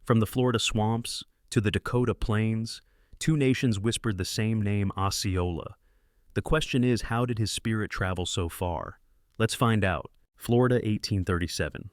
From the Florida swamps to the Dakota plains, two nations whispered the same name, Osceola. The question is, how did his spirit travel so far? Let's find out. Florida, 1837.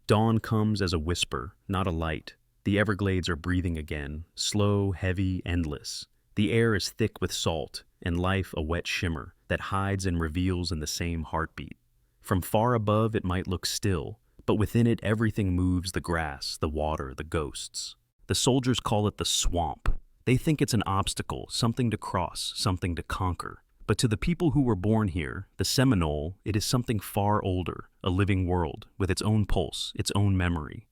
Dawn comes as a whisper, not a light. The Everglades are breathing again, slow, heavy, endless. The air is thick with salt, and life a wet shimmer that hides and reveals in the same heartbeat. From far above it might look still, but within it everything moves: the grass, the water, the ghosts. The soldiers call it the swamp. They think it's an obstacle, something to cross, something to conquer. But to the people who were born here, the Seminole, it is something far older, a living world, with its own pulse, its own memory.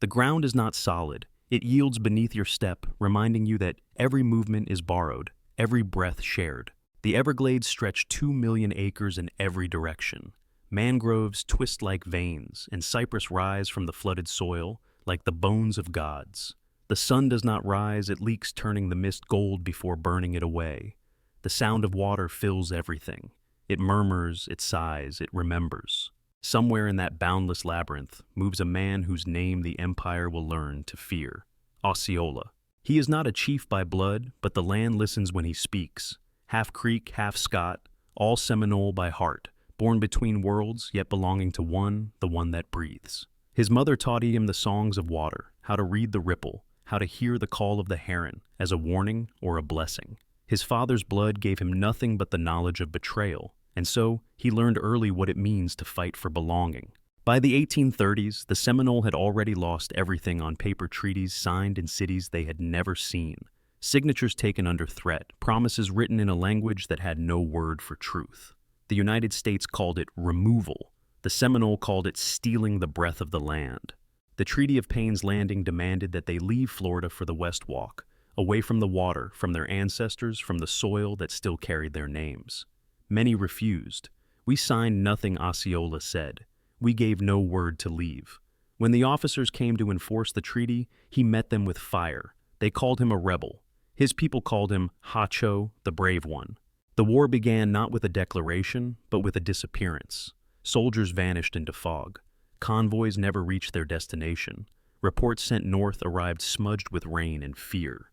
The ground is not solid. It yields beneath your step, reminding you that every movement is borrowed, every breath shared. The Everglades stretch 2 million acres in every direction. Mangroves twist like veins, and cypress rise from the flooded soil like the bones of gods. The sun does not rise, it leaks, turning the mist gold before burning it away. The sound of water fills everything. It murmurs, it sighs, it remembers. Somewhere in that boundless labyrinth moves a man whose name the empire will learn to fear: Osceola. He is not a chief by blood, but the land listens when he speaks. Half Creek, half Scot, all Seminole by heart, born between worlds, yet belonging to one, the one that breathes. His mother taught him the songs of water, how to read the ripple, how to hear the call of the heron as a warning or a blessing. His father's blood gave him nothing but the knowledge of betrayal, and so he learned early what it means to fight for belonging. By the 1830s, the Seminole had already lost everything on paper: treaties signed in cities they had never seen, signatures taken under threat, promises written in a language that had no word for truth. The United States called it removal. The Seminole called it stealing the breath of the land. The Treaty of Payne's Landing demanded that they leave Florida for the West Walk, away from the water, from their ancestors, from the soil that still carried their names. Many refused. "We signed nothing," Osceola said. "We gave no word to leave." When the officers came to enforce the treaty, he met them with fire. They called him a rebel. His people called him Hacho, the brave one. The war began not with a declaration, but with a disappearance. Soldiers vanished into fog. Convoys never reached their destination. Reports sent north arrived smudged with rain and fear.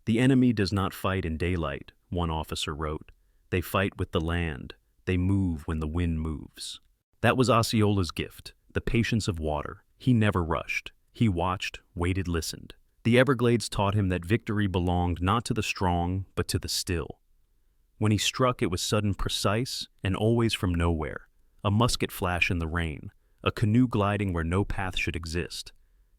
"The enemy does not fight in daylight," one officer wrote. "They fight with the land. They move when the wind moves." That was Osceola's gift, the patience of water. He never rushed. He watched, waited, listened. The Everglades taught him that victory belonged not to the strong, but to the still. When he struck, it was sudden, precise, and always from nowhere. A musket flash in the rain, a canoe gliding where no path should exist.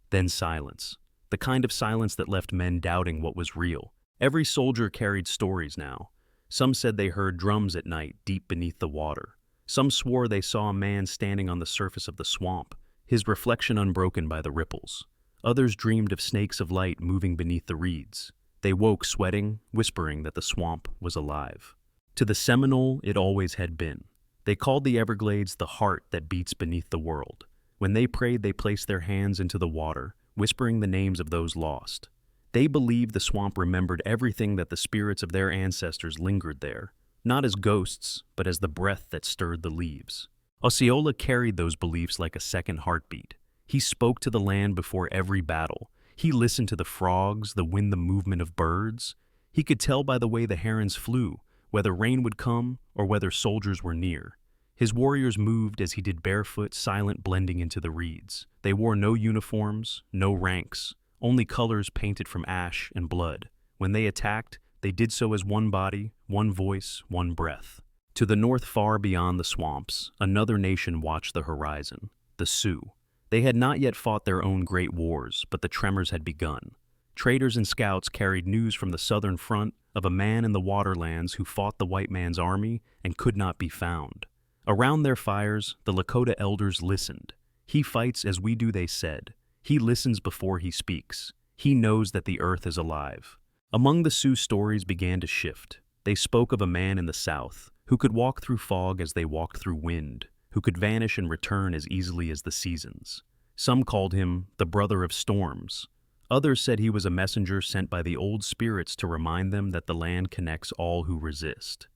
Then silence, the kind of silence that left men doubting what was real. Every soldier carried stories now. Some said they heard drums at night deep beneath the water. Some swore they saw a man standing on the surface of the swamp, his reflection unbroken by the ripples. Others dreamed of snakes of light moving beneath the reeds. They woke sweating, whispering that the swamp was alive. To the Seminole, it always had been. They called the Everglades the heart that beats beneath the world. When they prayed, they placed their hands into the water, whispering the names of those lost. They believed the swamp remembered everything, that the spirits of their ancestors lingered there, not as ghosts, but as the breath that stirred the leaves. Osceola carried those beliefs like a second heartbeat. He spoke to the land before every battle. He listened to the frogs, the wind, the movement of birds. He could tell by the way the herons flew, whether rain would come or whether soldiers were near. His warriors moved as he did, barefoot, silent, blending into the reeds. They wore no uniforms, no ranks, only colors painted from ash and blood. When they attacked, they did so as one body, one voice, one breath. To the north, far beyond the swamps, another nation watched the horizon: the Sioux. They had not yet fought their own great wars, but the tremors had begun. Traders and scouts carried news from the southern front of a man in the waterlands who fought the white man's army and could not be found. Around their fires, the Lakota elders listened. "He fights as we do," they said. "He listens before he speaks. He knows that the earth is alive." Among the Sioux, stories began to shift. They spoke of a man in the south who could walk through fog as they walked through wind, who could vanish and return as easily as the seasons. Some called him the brother of storms. Others said he was a messenger sent by the old spirits to remind them that the land connects all who resist.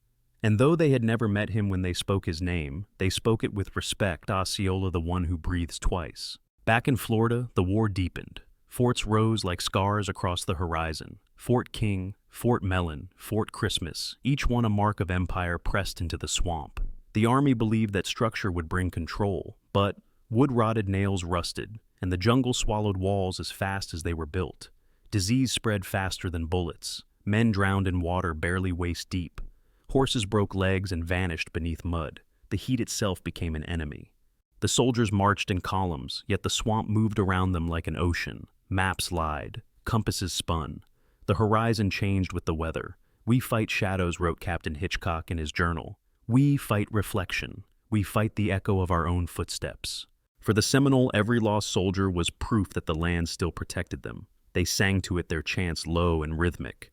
And though they had never met him when they spoke his name, they spoke it with respect: Osceola, the one who breathes twice. Back in Florida, the war deepened. Forts rose like scars across the horizon. Fort King, Fort Mellon, Fort Christmas, each one a mark of empire pressed into the swamp. The army believed that structure would bring control, but wood-rotted nails rusted, and the jungle swallowed walls as fast as they were built. Disease spread faster than bullets. Men drowned in water barely waist-deep. Horses broke legs and vanished beneath mud. The heat itself became an enemy. The soldiers marched in columns, yet the swamp moved around them like an ocean. Maps lied. Compasses spun. The horizon changed with the weather. "We fight shadows," wrote Captain Hitchcock in his journal. "We fight reflection. We fight the echo of our own footsteps." For the Seminole, every lost soldier was proof that the land still protected them. They sang to it, their chants low and rhythmic.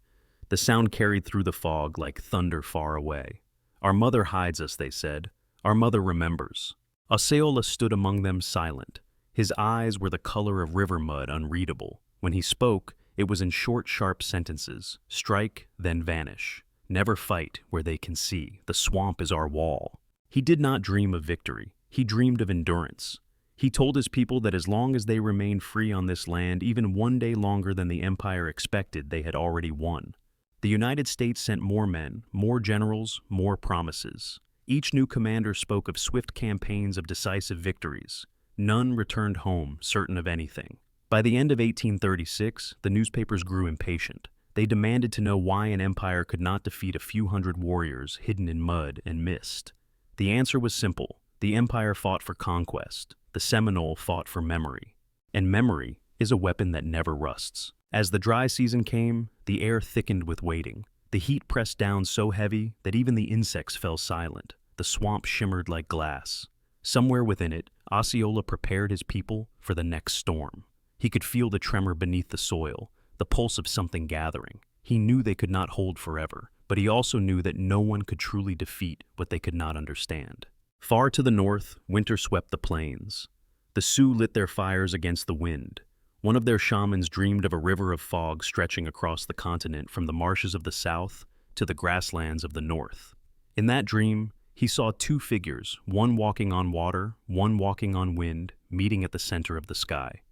The sound carried through the fog like thunder far away. "Our mother hides us," they said. "Our mother remembers." Osceola stood among them silent. His eyes were the color of river mud, unreadable. When he spoke, it was in short, sharp sentences. Strike, then vanish. Never fight where they can see. The swamp is our wall. He did not dream of victory. He dreamed of endurance. He told his people that as long as they remained free on this land, even one day longer than the empire expected, they had already won. The United States sent more men, more generals, more promises. Each new commander spoke of swift campaigns of decisive victories. None returned home certain of anything. By the end of 1836, the newspapers grew impatient. They demanded to know why an empire could not defeat a few hundred warriors hidden in mud and mist. The answer was simple. The empire fought for conquest. The Seminole fought for memory. And memory is a weapon that never rusts. As the dry season came, the air thickened with waiting. The heat pressed down so heavy that even the insects fell silent. The swamp shimmered like glass. Somewhere within it, Osceola prepared his people for the next storm. He could feel the tremor beneath the soil, the pulse of something gathering. He knew they could not hold forever, but he also knew that no one could truly defeat what they could not understand. Far to the north, winter swept the plains. The Sioux lit their fires against the wind. One of their shamans dreamed of a river of fog stretching across the continent from the marshes of the south to the grasslands of the north. In that dream, he saw two figures, one walking on water, one walking on wind, meeting at the center of the sky.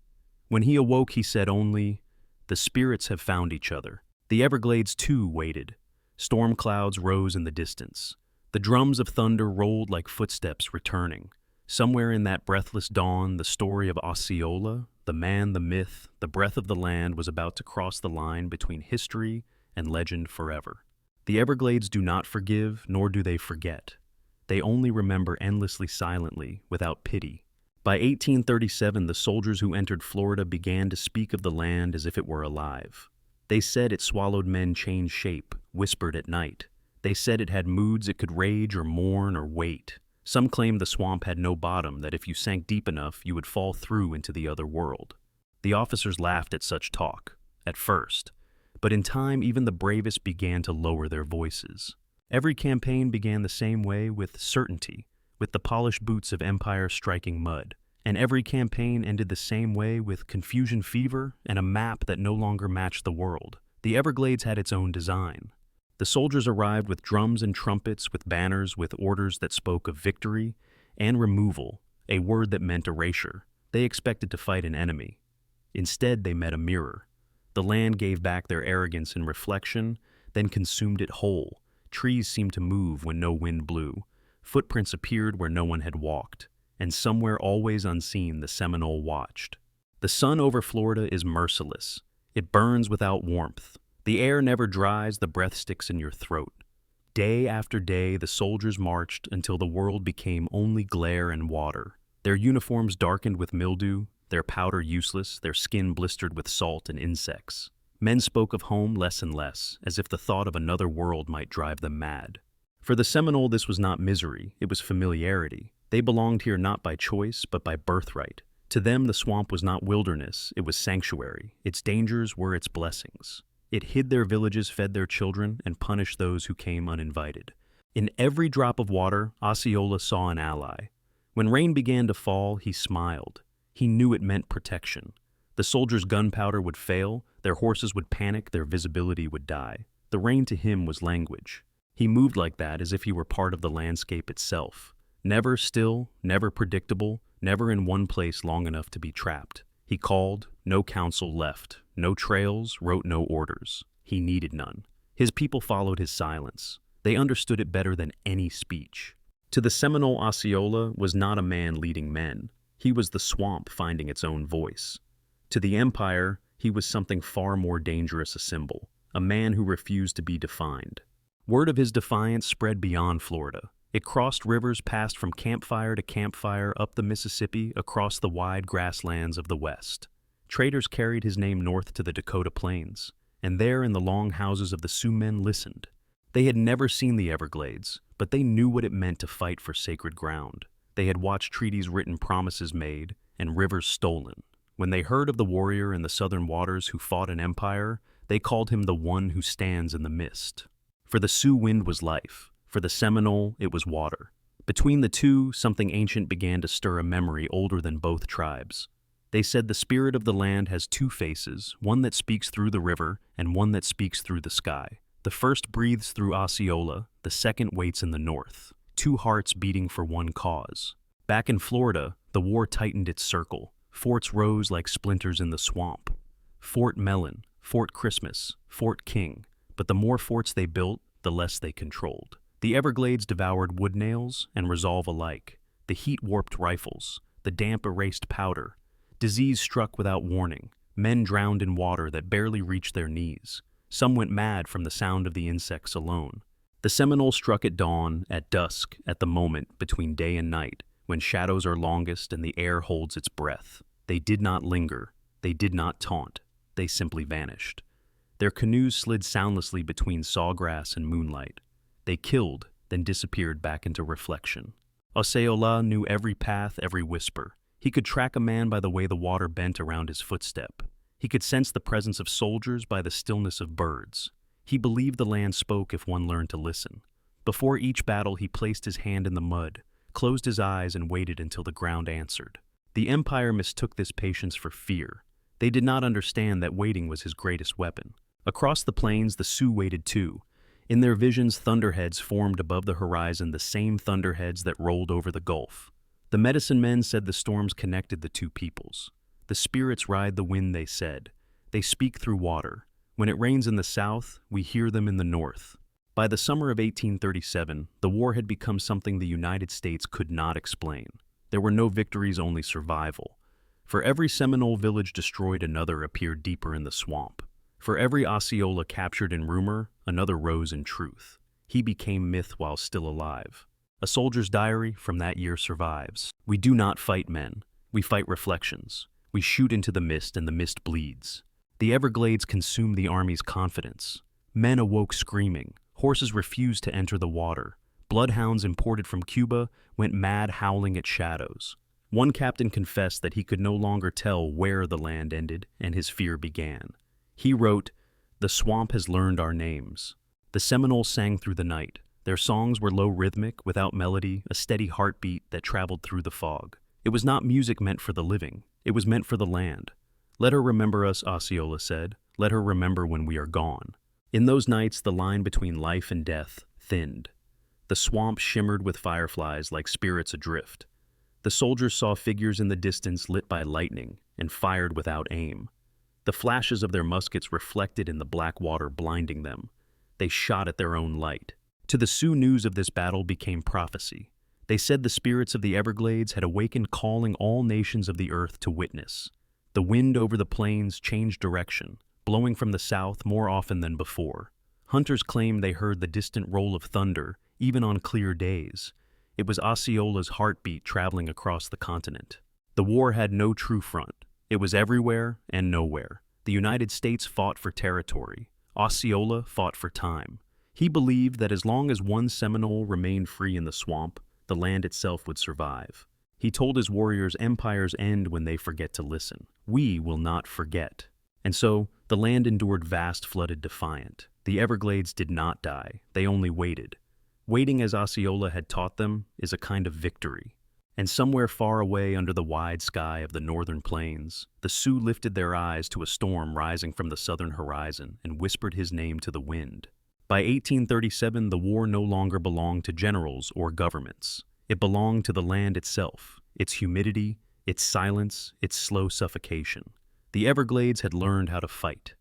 When he awoke, he said only, "The spirits have found each other." The Everglades, too, waited. Storm clouds rose in the distance. The drums of thunder rolled like footsteps returning. Somewhere in that breathless dawn, the story of Osceola, the man, the myth, the breath of the land, was about to cross the line between history and legend forever. The Everglades do not forgive, nor do they forget. They only remember endlessly silently, without pity. By 1837, the soldiers who entered Florida began to speak of the land as if it were alive. They said it swallowed men changed shape, whispered at night. They said it had moods it could rage or mourn or wait. Some claimed the swamp had no bottom, that if you sank deep enough, you would fall through into the other world. The officers laughed at such talk, at first, but in time even the bravest began to lower their voices. Every campaign began the same way, with certainty, with the polished boots of empire striking mud. And every campaign ended the same way, with confusion fever and a map that no longer matched the world. The Everglades had its own design. The soldiers arrived with drums and trumpets, with banners, with orders that spoke of victory and removal, a word that meant erasure. They expected to fight an enemy. Instead, they met a mirror. The land gave back their arrogance in reflection, then consumed it whole. Trees seemed to move when no wind blew. Footprints appeared where no one had walked. And somewhere always unseen, the Seminole watched. The sun over Florida is merciless. It burns without warmth. The air never dries, the breath sticks in your throat. Day after day, the soldiers marched until the world became only glare and water. Their uniforms darkened with mildew, their powder useless, their skin blistered with salt and insects. Men spoke of home less and less, as if the thought of another world might drive them mad. For the Seminole, this was not misery, it was familiarity. They belonged here not by choice, but by birthright. To them, the swamp was not wilderness, it was sanctuary. Its dangers were its blessings. It hid their villages, fed their children, and punished those who came uninvited. In every drop of water, Osceola saw an ally. When rain began to fall, he smiled. He knew it meant protection. The soldiers' gunpowder would fail, their horses would panic, their visibility would die. The rain to him was language. He moved like that as if he were part of the landscape itself. Never still, never predictable, never in one place long enough to be trapped. He called, no counsel left, no trails, wrote no orders. He needed none. His people followed his silence. They understood it better than any speech. To the Seminole, Osceola was not a man leading men. He was the swamp finding its own voice. To the Empire, he was something far more dangerous, a symbol, a man who refused to be defined. Word of his defiance spread beyond Florida. It crossed rivers, passed from campfire to campfire, up the Mississippi, across the wide grasslands of the West. Traders carried his name north to the Dakota Plains, and there in the long houses of the Sioux men listened. They had never seen the Everglades, but they knew what it meant to fight for sacred ground. They had watched treaties written, promises made, and rivers stolen. When they heard of the warrior in the southern waters who fought an empire, they called him the one who stands in the mist. For the Sioux, wind was life. For the Seminole, it was water. Between the two, something ancient began to stir, a memory older than both tribes. They said the spirit of the land has two faces, one that speaks through the river and one that speaks through the sky. The first breathes through Osceola, the second waits in the north. Two hearts beating for one cause. Back in Florida, the war tightened its circle. Forts rose like splinters in the swamp. Fort Mellon, Fort Christmas, Fort King. But the more forts they built, the less they controlled. The Everglades devoured wood nails and resolve alike. The heat warped rifles. The damp erased powder. Disease struck without warning. Men drowned in water that barely reached their knees. Some went mad from the sound of the insects alone. The Seminole struck at dawn, at dusk, at the moment between day and night, when shadows are longest and the air holds its breath. They did not linger. They did not taunt. They simply vanished. Their canoes slid soundlessly between sawgrass and moonlight. They killed, then disappeared back into reflection. Osceola knew every path, every whisper. He could track a man by the way the water bent around his footstep. He could sense the presence of soldiers by the stillness of birds. He believed the land spoke if one learned to listen. Before each battle, he placed his hand in the mud, closed his eyes, and waited until the ground answered. The Empire mistook this patience for fear. They did not understand that waiting was his greatest weapon. Across the plains, the Sioux waited too. In their visions, thunderheads formed above the horizon, the same thunderheads that rolled over the Gulf. The medicine men said the storms connected the two peoples. The spirits ride the wind, they said. They speak through water. When it rains in the south, we hear them in the north. By the summer of 1837, the war had become something the United States could not explain. There were no victories, only survival. For every Seminole village destroyed, another appeared deeper in the swamp. For every Osceola captured in rumor, another rose in truth. He became myth while still alive. A soldier's diary from that year survives. We do not fight men. We fight reflections. We shoot into the mist, and the mist bleeds. The Everglades consumed the army's confidence. Men awoke screaming. Horses refused to enter the water. Bloodhounds imported from Cuba went mad, howling at shadows. One captain confessed that he could no longer tell where the land ended, and his fear began. He wrote, "The swamp has learned our names." The Seminoles sang through the night. Their songs were low, rhythmic, without melody, a steady heartbeat that traveled through the fog. It was not music meant for the living. It was meant for the land. "Let her remember us," Osceola said. "Let her remember when we are gone." In those nights, the line between life and death thinned. The swamp shimmered with fireflies like spirits adrift. The soldiers saw figures in the distance lit by lightning and fired without aim. The flashes of their muskets reflected in the black water, blinding them. They shot at their own light. To the Sioux, news of this battle became prophecy. They said the spirits of the Everglades had awakened, calling all nations of the earth to witness. The wind over the plains changed direction, blowing from the south more often than before. Hunters claimed they heard the distant roll of thunder, even on clear days. It was Osceola's heartbeat traveling across the continent. The war had no true front. It was everywhere and nowhere. The United States fought for territory. Osceola fought for time. He believed that as long as one Seminole remained free in the swamp, the land itself would survive. He told his warriors, empires end when they forget to listen. We will not forget. And so, the land endured, vast, flooded, defiant. The Everglades did not die. They only waited. Waiting, as Osceola had taught them, is a kind of victory. And somewhere far away under the wide sky of the northern plains, the Sioux lifted their eyes to a storm rising from the southern horizon and whispered his name to the wind. By 1837, the war no longer belonged to generals or governments. It belonged to the land itself, its humidity, its silence, its slow suffocation. The Everglades had learned how to fight.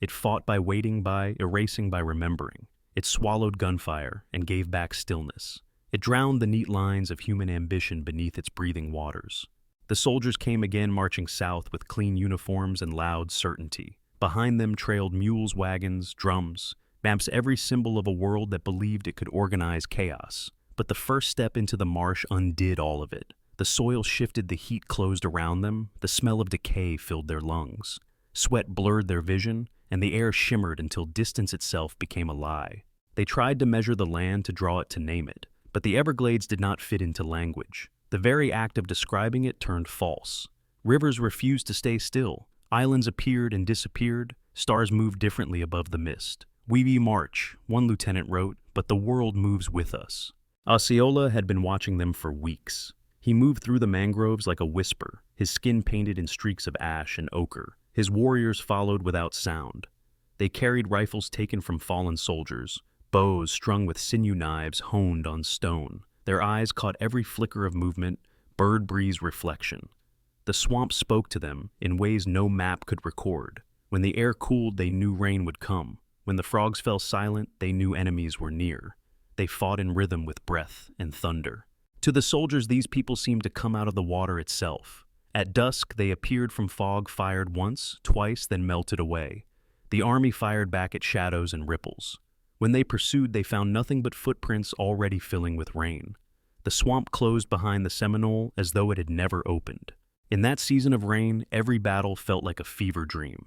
It fought by waiting, by erasing, by remembering. It swallowed gunfire and gave back stillness. It drowned the neat lines of human ambition beneath its breathing waters. The soldiers came again, marching south with clean uniforms and loud certainty. Behind them trailed mules, wagons, drums, maps, every symbol of a world that believed it could organize chaos. But the first step into the marsh undid all of it. The soil shifted, the heat closed around them, the smell of decay filled their lungs. Sweat blurred their vision, and the air shimmered until distance itself became a lie. They tried to measure the land, to draw it, to name it, but the Everglades did not fit into language. The very act of describing it turned false. Rivers refused to stay still. Islands appeared and disappeared. Stars moved differently above the mist. "We march," one lieutenant wrote, "but the world moves with us." Osceola had been watching them for weeks. He moved through the mangroves like a whisper, his skin painted in streaks of ash and ochre. His warriors followed without sound. They carried rifles taken from fallen soldiers, bows strung with sinew knives honed on stone. Their eyes caught every flicker of movement, bird breeze reflection. The swamp spoke to them in ways no map could record. When the air cooled, they knew rain would come. When the frogs fell silent, they knew enemies were near. They fought in rhythm with breath and thunder. To the soldiers, these people seemed to come out of the water itself. At dusk, they appeared from fog, fired once, twice, then melted away. The army fired back at shadows and ripples. When they pursued, they found nothing but footprints already filling with rain. The swamp closed behind the Seminole as though it had never opened. In that season of rain, every battle felt like a fever dream.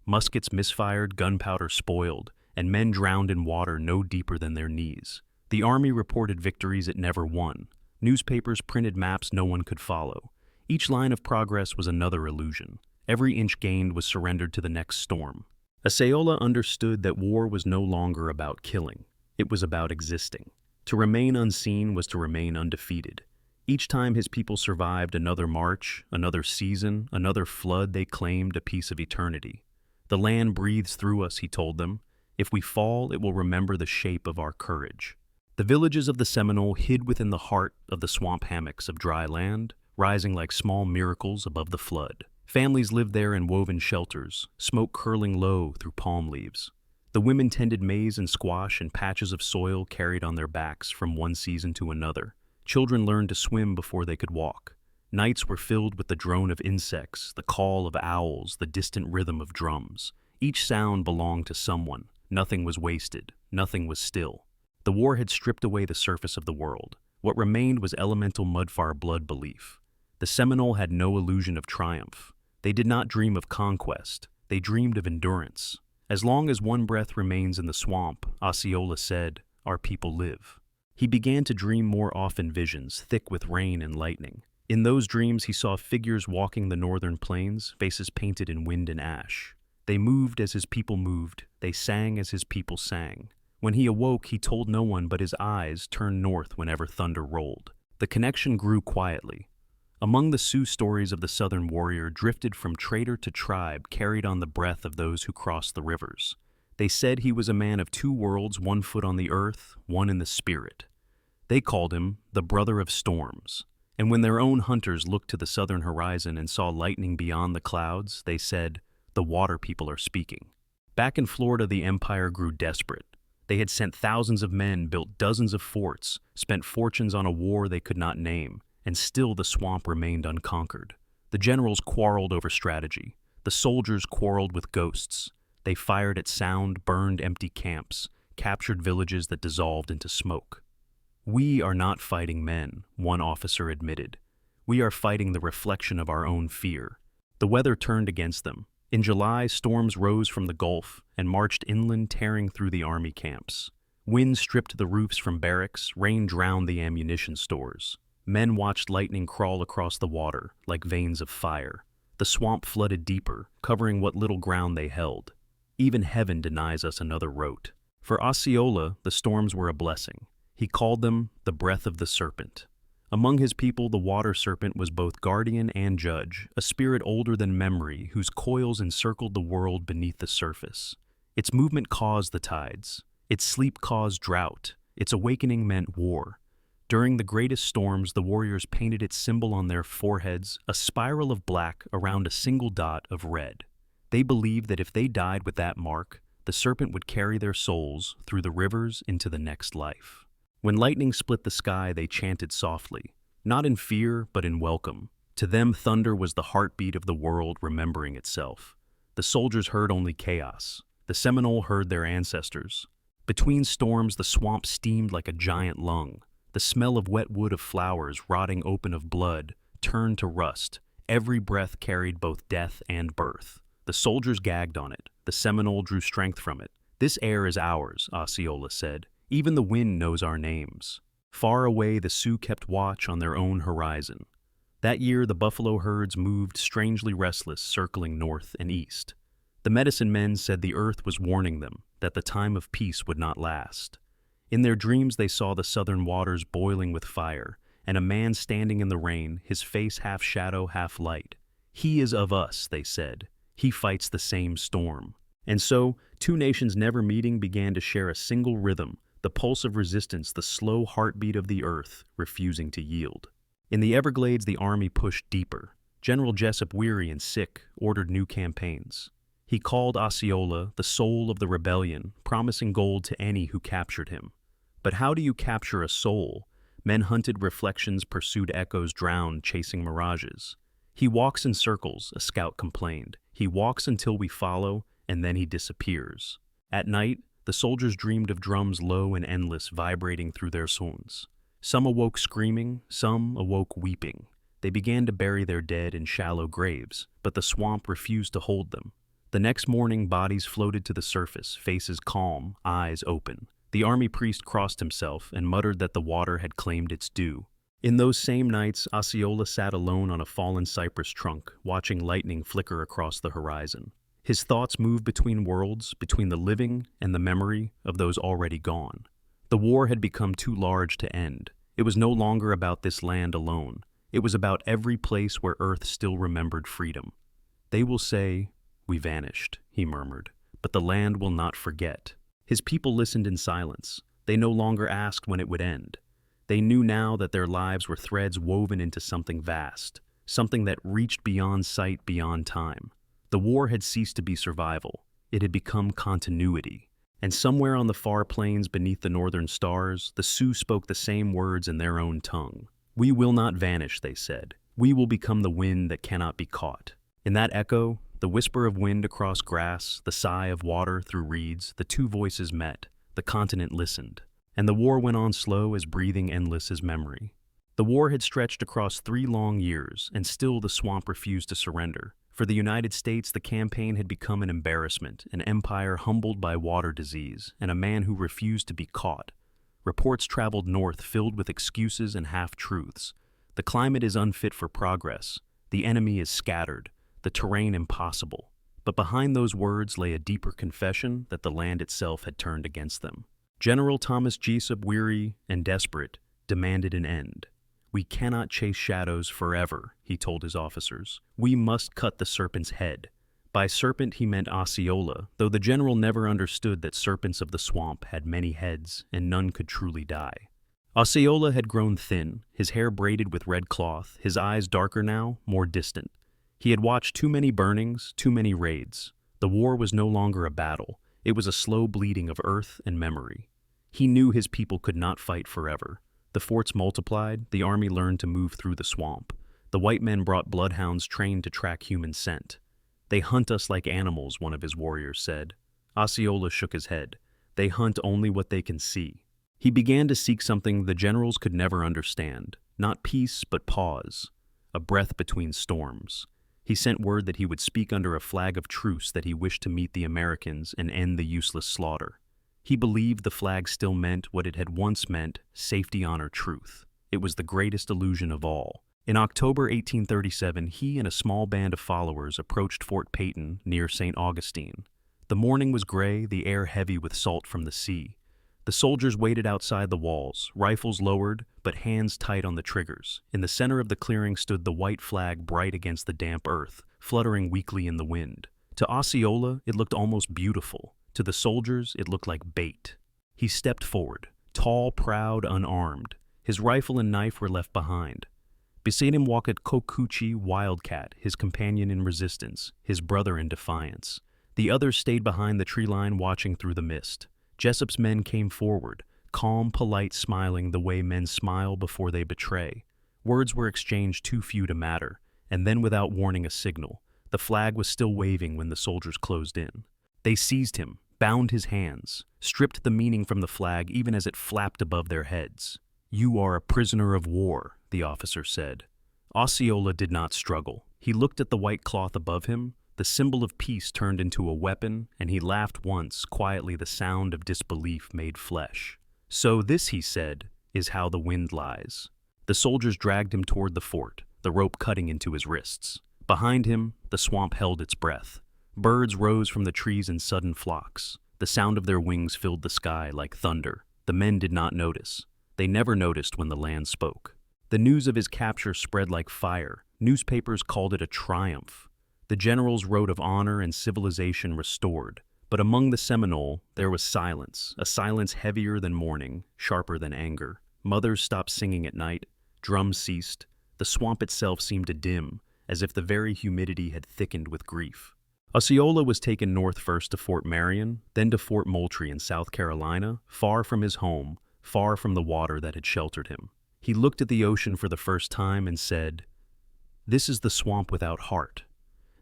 Muskets misfired, gunpowder spoiled, and men drowned in water no deeper than their knees. The army reported victories it never won. Newspapers printed maps no one could follow. Each line of progress was another illusion. Every inch gained was surrendered to the next storm. Osceola understood that war was no longer about killing. It was about existing. To remain unseen was to remain undefeated. Each time his people survived another march, another season, another flood, they claimed a piece of eternity. "The land breathes through us," he told them. "If we fall, it will remember the shape of our courage." The villages of the Seminole hid within the heart of the swamp hammocks of dry land, rising like small miracles above the flood. Families lived there in woven shelters, smoke curling low through palm leaves. The women tended maize and squash in patches of soil carried on their backs from one season to another. Children learned to swim before they could walk. Nights were filled with the drone of insects, the call of owls, the distant rhythm of drums. Each sound belonged to someone. Nothing was wasted. Nothing was still. The war had stripped away the surface of the world. What remained was elemental mudfire blood belief. The Seminole had no illusion of triumph. They did not dream of conquest. They dreamed of endurance. "As long as one breath remains in the swamp," Osceola said, "our people live." He began to dream more often, visions thick with rain and lightning. In those dreams he saw figures walking the northern plains, faces painted in wind and ash. They moved as his people moved. They sang as his people sang. When he awoke, he told no one, but his eyes turned north whenever thunder rolled. The connection grew quietly. Among the Sioux, stories of the Southern warrior drifted from trader to tribe, carried on the breath of those who crossed the rivers. They said he was a man of two worlds, one foot on the earth, one in the spirit. They called him the brother of storms. And when their own hunters looked to the southern horizon and saw lightning beyond the clouds, they said, "The water people are speaking." Back in Florida, the empire grew desperate. They had sent thousands of men, built dozens of forts, spent fortunes on a war they could not name, and still the swamp remained unconquered. The generals quarreled over strategy. The soldiers quarreled with ghosts. They fired at sound, burned empty camps, captured villages that dissolved into smoke. "We are not fighting men," one officer admitted. "We are fighting the reflection of our own fear." The weather turned against them. In July, storms rose from the Gulf and marched inland, tearing through the army camps. Wind stripped the roofs from barracks, rain drowned the ammunition stores. Men watched lightning crawl across the water like veins of fire. The swamp flooded deeper, covering what little ground they held. Even heaven denies us another rote. For Osceola, the storms were a blessing. He called them the breath of the serpent. Among his people, the water serpent was both guardian and judge, a spirit older than memory whose coils encircled the world beneath the surface. Its movement caused the tides. Its sleep caused drought. Its awakening meant war. During the greatest storms, the warriors painted its symbol on their foreheads, a spiral of black around a single dot of red. They believed that if they died with that mark, the serpent would carry their souls through the rivers into the next life. When lightning split the sky, they chanted softly, not in fear, but in welcome. To them, thunder was the heartbeat of the world remembering itself. The soldiers heard only chaos. The Seminole heard their ancestors. Between storms, the swamp steamed like a giant lung. The smell of wet wood, of flowers rotting open, of blood, turned to rust. Every breath carried both death and birth. The soldiers gagged on it. The Seminole drew strength from it. "This air is ours," Osceola said. "Even the wind knows our names." Far away, the Sioux kept watch on their own horizon. That year, the buffalo herds moved strangely restless, circling north and east. The medicine men said the earth was warning them that the time of peace would not last. In their dreams, they saw the southern waters boiling with fire, and a man standing in the rain, his face half shadow, half light. "He is of us," they said. "He fights the same storm." And so, two nations never meeting began to share a single rhythm, the pulse of resistance, the slow heartbeat of the earth refusing to yield. In the Everglades, the army pushed deeper. General Jessup, weary and sick, ordered new campaigns. He called Osceola the soul of the rebellion, promising gold to any who captured him. But how do you capture a soul? Men hunted reflections, pursued echoes, drowned, chasing mirages. "He walks in circles," a scout complained. "He walks until we follow, and then he disappears." At night, the soldiers dreamed of drums low and endless, vibrating through their swoons. Some awoke screaming, some awoke weeping. They began to bury their dead in shallow graves, but the swamp refused to hold them. The next morning, bodies floated to the surface, faces calm, eyes open. The army priest crossed himself and muttered that the water had claimed its due. In those same nights, Osceola sat alone on a fallen cypress trunk, watching lightning flicker across the horizon. His thoughts moved between worlds, between the living and the memory of those already gone. The war had become too large to end. It was no longer about this land alone. It was about every place where Earth still remembered freedom. "They will say, 'We vanished,'" he murmured, "but the land will not forget." His people listened in silence. They no longer asked when it would end. They knew now that their lives were threads woven into something vast, something that reached beyond sight, beyond time. The war had ceased to be survival. It had become continuity. And somewhere on the far plains beneath the northern stars, the Sioux spoke the same words in their own tongue. "We will not vanish," they said. "We will become the wind that cannot be caught." In that echo, the whisper of wind across grass, the sigh of water through reeds, the two voices met. The continent listened. And the war went on, slow as breathing, endless as memory. The war had stretched across 3 long years, and still the swamp refused to surrender. For the United States, the campaign had become an embarrassment, an empire humbled by water disease, and a man who refused to be caught. Reports traveled north filled with excuses and half-truths. The climate is unfit for progress. The enemy is scattered. The terrain impossible. But behind those words lay a deeper confession that the land itself had turned against them. General Thomas Jessup, weary and desperate, demanded an end. "We cannot chase shadows forever," he told his officers. "We must cut the serpent's head." By serpent he meant Osceola, though the general never understood that serpents of the swamp had many heads and none could truly die. Osceola had grown thin, his hair braided with red cloth, his eyes darker now, more distant. He had watched too many burnings, too many raids. The war was no longer a battle. It was a slow bleeding of earth and memory. He knew his people could not fight forever. The forts multiplied, the army learned to move through the swamp. The white men brought bloodhounds trained to track human scent. "They hunt us like animals," one of his warriors said. Osceola shook his head. "They hunt only what they can see." He began to seek something the generals could never understand. Not peace, but pause. A breath between storms. He sent word that he would speak under a flag of truce, that he wished to meet the Americans and end the useless slaughter. He believed the flag still meant what it had once meant: safety, honor, truth. It was the greatest illusion of all. In October 1837, he and a small band of followers approached Fort Peyton near St. Augustine. The morning was gray, the air heavy with salt from the sea. The soldiers waited outside the walls, rifles lowered, but hands tight on the triggers. In the center of the clearing stood the white flag, bright against the damp earth, fluttering weakly in the wind. To Osceola, it looked almost beautiful. To the soldiers, it looked like bait. He stepped forward, tall, proud, unarmed. His rifle and knife were left behind. Beside him walked Kokuchi Wildcat, his companion in resistance, his brother in defiance. The others stayed behind the tree line watching through the mist. Jessup's men came forward, calm, polite, smiling the way men smile before they betray. Words were exchanged too few to matter, and then without warning a signal, the flag was still waving when the soldiers closed in. They seized him, bound his hands, stripped the meaning from the flag even as it flapped above their heads. "You are a prisoner of war," the officer said. Osceola did not struggle. He looked at the white cloth above him, the symbol of peace turned into a weapon, and he laughed once, quietly the sound of disbelief made flesh. "So this," he said, "is how the wind lies." The soldiers dragged him toward the fort, the rope cutting into his wrists. Behind him, the swamp held its breath. Birds rose from the trees in sudden flocks. The sound of their wings filled the sky like thunder. The men did not notice. They never noticed when the land spoke. The news of his capture spread like fire. Newspapers called it a triumph. The generals wrote of honor and civilization restored. But among the Seminole, there was silence, a silence heavier than mourning, sharper than anger. Mothers stopped singing at night. Drums ceased. The swamp itself seemed to dim, as if the very humidity had thickened with grief. Osceola was taken north first to Fort Marion, then to Fort Moultrie in South Carolina, far from his home, far from the water that had sheltered him. He looked at the ocean for the first time and said, "This is the swamp without heart."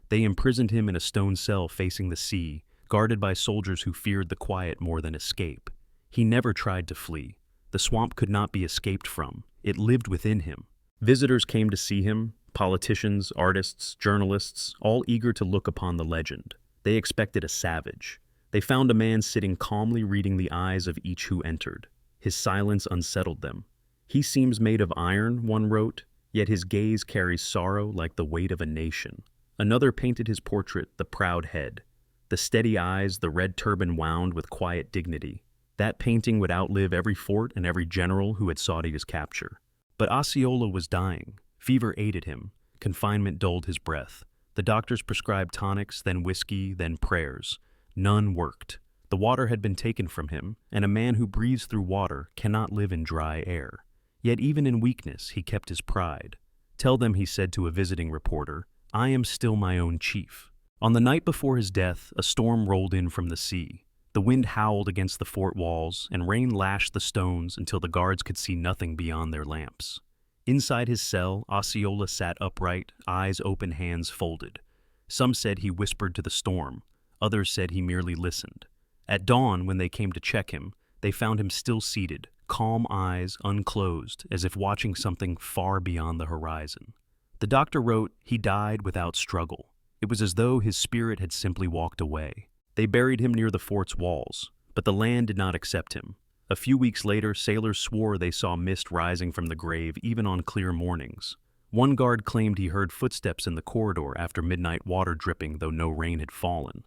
They imprisoned him in a stone cell facing the sea, guarded by soldiers who feared the quiet more than escape. He never tried to flee. The swamp could not be escaped from. It lived within him. Visitors came to see him, politicians, artists, journalists, all eager to look upon the legend. They expected a savage. They found a man sitting calmly reading the eyes of each who entered. His silence unsettled them. "He seems made of iron," one wrote, "yet his gaze carries sorrow like the weight of a nation." Another painted his portrait, the proud head, the steady eyes, the red turban wound with quiet dignity. That painting would outlive every fort and every general who had sought his capture. But Osceola was dying. Fever ate at him. Confinement dulled his breath. The doctors prescribed tonics, then whiskey, then prayers. None worked. The water had been taken from him, and a man who breathes through water cannot live in dry air. Yet even in weakness, he kept his pride. "Tell them," he said to a visiting reporter, "I am still my own chief." On the night before his death, a storm rolled in from the sea. The wind howled against the fort walls, and rain lashed the stones until the guards could see nothing beyond their lamps. Inside his cell, Osceola sat upright, eyes open, hands folded. Some said he whispered to the storm. Others said he merely listened. At dawn, when they came to check him, they found him still seated, calm eyes unclosed, as if watching something far beyond the horizon. The doctor wrote, "He died without struggle." It was as though his spirit had simply walked away. They buried him near the fort's walls, but the land did not accept him. A few weeks later, sailors swore they saw mist rising from the grave even on clear mornings. One guard claimed he heard footsteps in the corridor after midnight water dripping though no rain had fallen.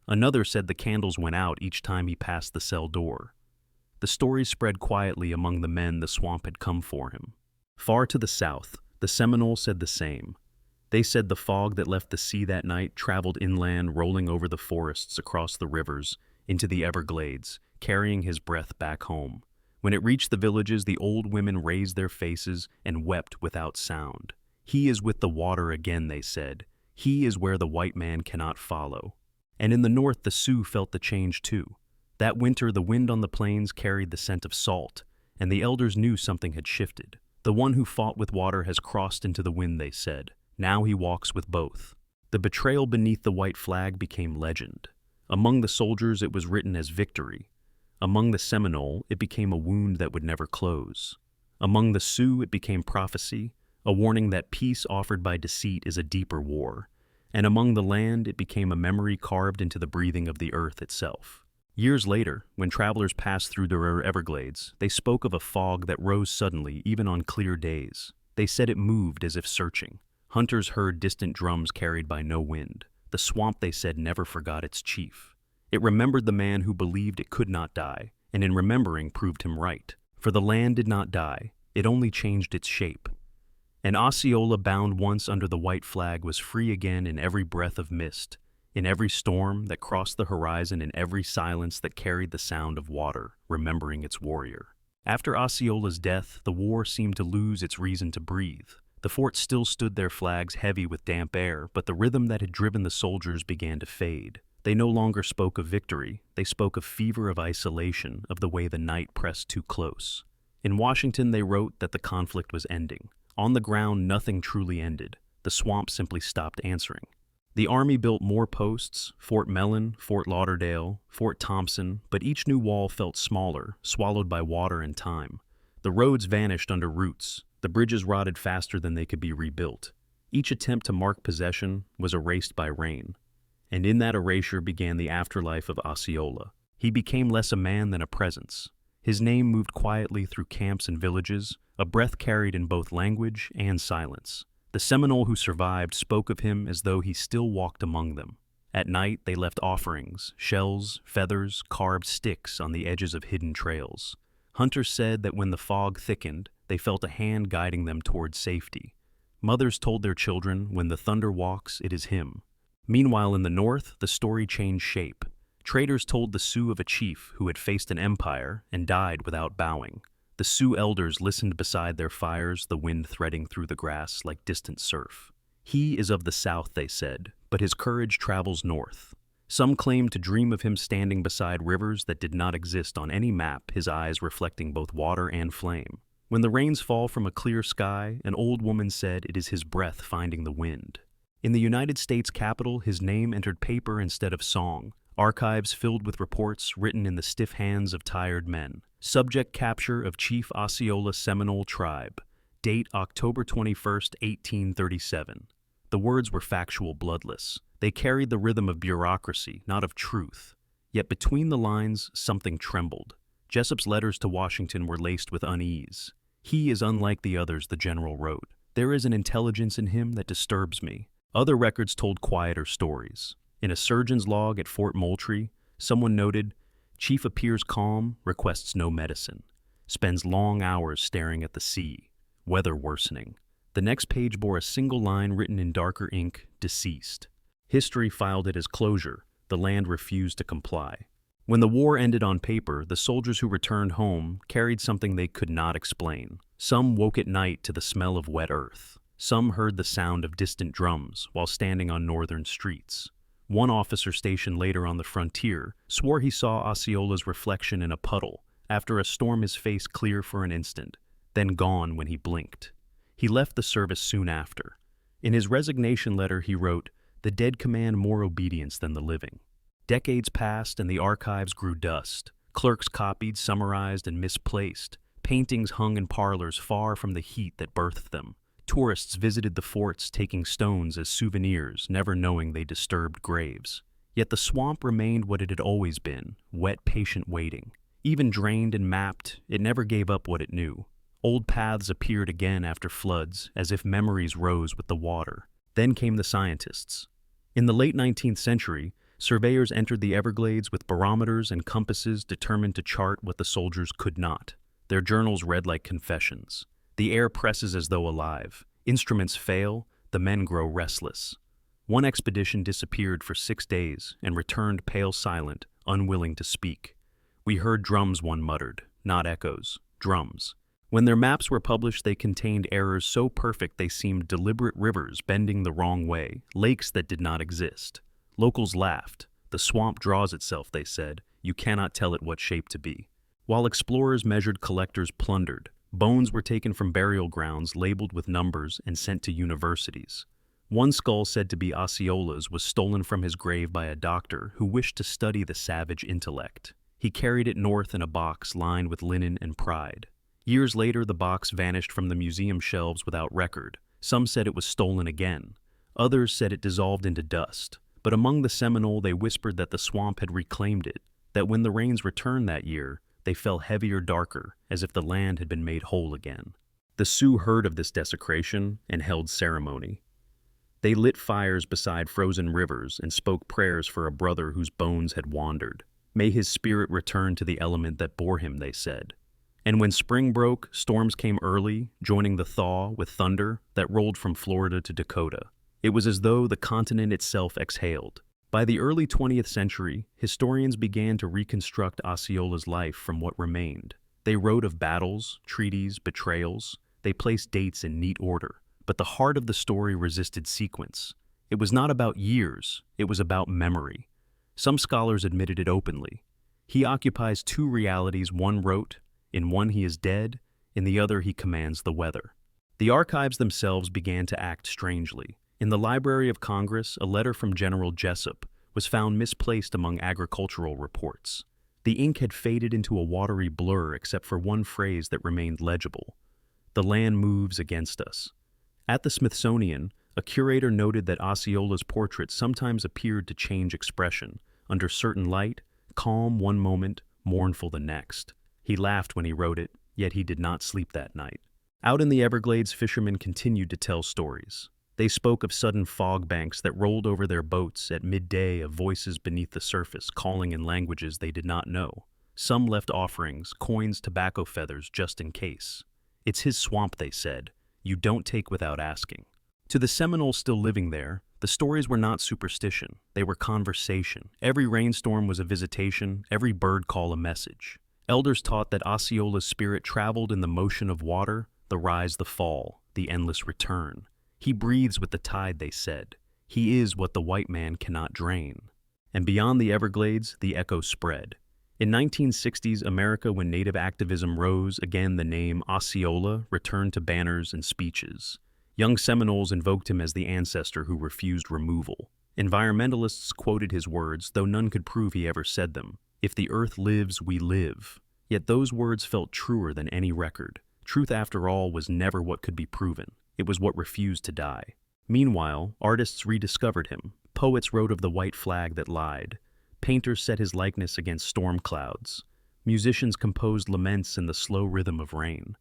Another said the candles went out each time he passed the cell door. The stories spread quietly among the men the swamp had come for him. Far to the south, the Seminole said the same. They said the fog that left the sea that night traveled inland, rolling over the forests, across the rivers, into the Everglades, carrying his breath back home. When it reached the villages, the old women raised their faces and wept without sound. "He is with the water again," they said. "He is where the white man cannot follow." And in the north, the Sioux felt the change too. That winter, the wind on the plains carried the scent of salt, and the elders knew something had shifted. "The one who fought with water has crossed into the wind," they said. "Now he walks with both." The betrayal beneath the white flag became legend. Among the soldiers, it was written as victory. Among the Seminole, it became a wound that would never close. Among the Sioux, it became prophecy, a warning that peace offered by deceit is a deeper war. And among the land, it became a memory carved into the breathing of the earth itself. Years later, when travelers passed through the Everglades, they spoke of a fog that rose suddenly, even on clear days. They said it moved as if searching. Hunters heard distant drums carried by no wind. The swamp, they said, never forgot its chief. It remembered the man who believed it could not die, and in remembering proved him right. For the land did not die, it only changed its shape. And Osceola, bound once under the white flag, was free again in every breath of mist, in every storm that crossed the horizon, in every silence that carried the sound of water, remembering its warrior. After Osceola's death, the war seemed to lose its reason to breathe. The fort still stood their flags heavy with damp air, but the rhythm that had driven the soldiers began to fade. They no longer spoke of victory, they spoke of fever of isolation, of the way the night pressed too close. In Washington they wrote that the conflict was ending. On the ground nothing truly ended. The swamp simply stopped answering. The Army built more posts, Fort Mellon, Fort Lauderdale, Fort Thompson, but each new wall felt smaller, swallowed by water and time. The roads vanished under roots. The bridges rotted faster than they could be rebuilt. Each attempt to mark possession was erased by rain. And in that erasure began the afterlife of Osceola. He became less a man than a presence. His name moved quietly through camps and villages, a breath carried in both language and silence. The Seminole who survived spoke of him as though he still walked among them. At night they left offerings, shells, feathers, carved sticks on the edges of hidden trails. Hunters said that when the fog thickened, they felt a hand guiding them toward safety. Mothers told their children, when the thunder walks, it is him. Meanwhile, in the north, the story changed shape. Traders told the Sioux of a chief who had faced an empire and died without bowing. The Sioux elders listened beside their fires, the wind threading through the grass like distant surf. He is of the south, they said, but his courage travels north. Some claimed to dream of him standing beside rivers that did not exist on any map, his eyes reflecting both water and flame. When the rains fall from a clear sky, an old woman said it is his breath finding the wind. In the United States Capitol, his name entered paper instead of song. Archives filled with reports written in the stiff hands of tired men. Subject: capture of Chief Osceola Seminole Tribe. Date: October 21st, 1837. The words were factual, bloodless. They carried the rhythm of bureaucracy, not of truth. Yet between the lines, something trembled. Jessup's letters to Washington were laced with unease. He is unlike the others, the general wrote. There is an intelligence in him that disturbs me. Other records told quieter stories. In a surgeon's log at Fort Moultrie, someone noted, Chief appears calm, requests no medicine, spends long hours staring at the sea, weather worsening. The next page bore a single line written in darker ink, deceased. History filed it as closure. The land refused to comply. When the war ended on paper, the soldiers who returned home carried something they could not explain. Some woke at night to the smell of wet earth. Some heard the sound of distant drums while standing on northern streets. One officer stationed later on the frontier swore he saw Osceola's reflection in a puddle. After a storm, his face clear for an instant, then gone when he blinked. He left the service soon after. In his resignation letter he wrote, "The dead command more obedience than the living." Decades passed and the archives grew dust. Clerks copied, summarized, and misplaced. Paintings hung in parlors far from the heat that birthed them. Tourists visited the forts, taking stones as souvenirs, never knowing they disturbed graves. Yet the swamp remained what it had always been, wet, patient waiting. Even drained and mapped, it never gave up what it knew. Old paths appeared again after floods, as if memories rose with the water. Then came the scientists. In the late 19th century, surveyors entered the Everglades with barometers and compasses determined to chart what the soldiers could not. Their journals read like confessions. The air presses as though alive. Instruments fail, the men grow restless. One expedition disappeared for 6 days and returned pale silent, unwilling to speak. "We heard drums," one muttered, "not echoes, drums." When their maps were published, they contained errors so perfect they seemed deliberate rivers bending the wrong way, lakes that did not exist. Locals laughed. "The swamp draws itself," they said. "You cannot tell it what shape to be." While explorers measured, collectors plundered. Bones were taken from burial grounds, labeled with numbers, and sent to universities. One skull, said to be Osceola's, was stolen from his grave by a doctor who wished to study the savage intellect. He carried it north in a box lined with linen and pride. Years later, the box vanished from the museum shelves without record. Some said it was stolen again. Others said it dissolved into dust. But among the Seminole, they whispered that the swamp had reclaimed it, that when the rains returned that year, they fell heavier, darker, as if the land had been made whole again. The Sioux heard of this desecration and held ceremony. They lit fires beside frozen rivers and spoke prayers for a brother whose bones had wandered. May his spirit return to the element that bore him, they said. And when spring broke, storms came early, joining the thaw with thunder that rolled from Florida to Dakota. It was as though the continent itself exhaled. By the early 20th century, historians began to reconstruct Osceola's life from what remained. They wrote of battles, treaties, betrayals. They placed dates in neat order. But the heart of the story resisted sequence. It was not about years, it was about memory. Some scholars admitted it openly. He occupies two realities, one wrote, in one he is dead, in the other he commands the weather. The archives themselves began to act strangely. In the Library of Congress, a letter from General Jessup was found misplaced among agricultural reports. The ink had faded into a watery blur except for one phrase that remained legible. The land moves against us. At the Smithsonian, a curator noted that Osceola's portrait sometimes appeared to change expression, under certain light, calm one moment, mournful the next. He laughed when he wrote it, yet he did not sleep that night. Out in the Everglades, fishermen continued to tell stories. They spoke of sudden fog banks that rolled over their boats at midday, of voices beneath the surface calling in languages they did not know. Some left offerings, coins, tobacco feathers, just in case. It's his swamp, they said. You don't take without asking. To the Seminoles still living there, the stories were not superstition. They were conversation. Every rainstorm was a visitation, every bird call a message. Elders taught that Osceola's spirit traveled in the motion of water, the rise, the fall, the endless return. He breathes with the tide, they said. He is what the white man cannot drain. And beyond the Everglades, the echo spread. In 1960s America, when Native activism rose, again the name Osceola returned to banners and speeches. Young Seminoles invoked him as the ancestor who refused removal. Environmentalists quoted his words, though none could prove he ever said them. If the earth lives, we live. Yet those words felt truer than any record. Truth, after all, was never what could be proven. It was what refused to die. Meanwhile, artists rediscovered him. Poets wrote of the white flag that lied. Painters set his likeness against storm clouds. Musicians composed laments in the slow rhythm of rain.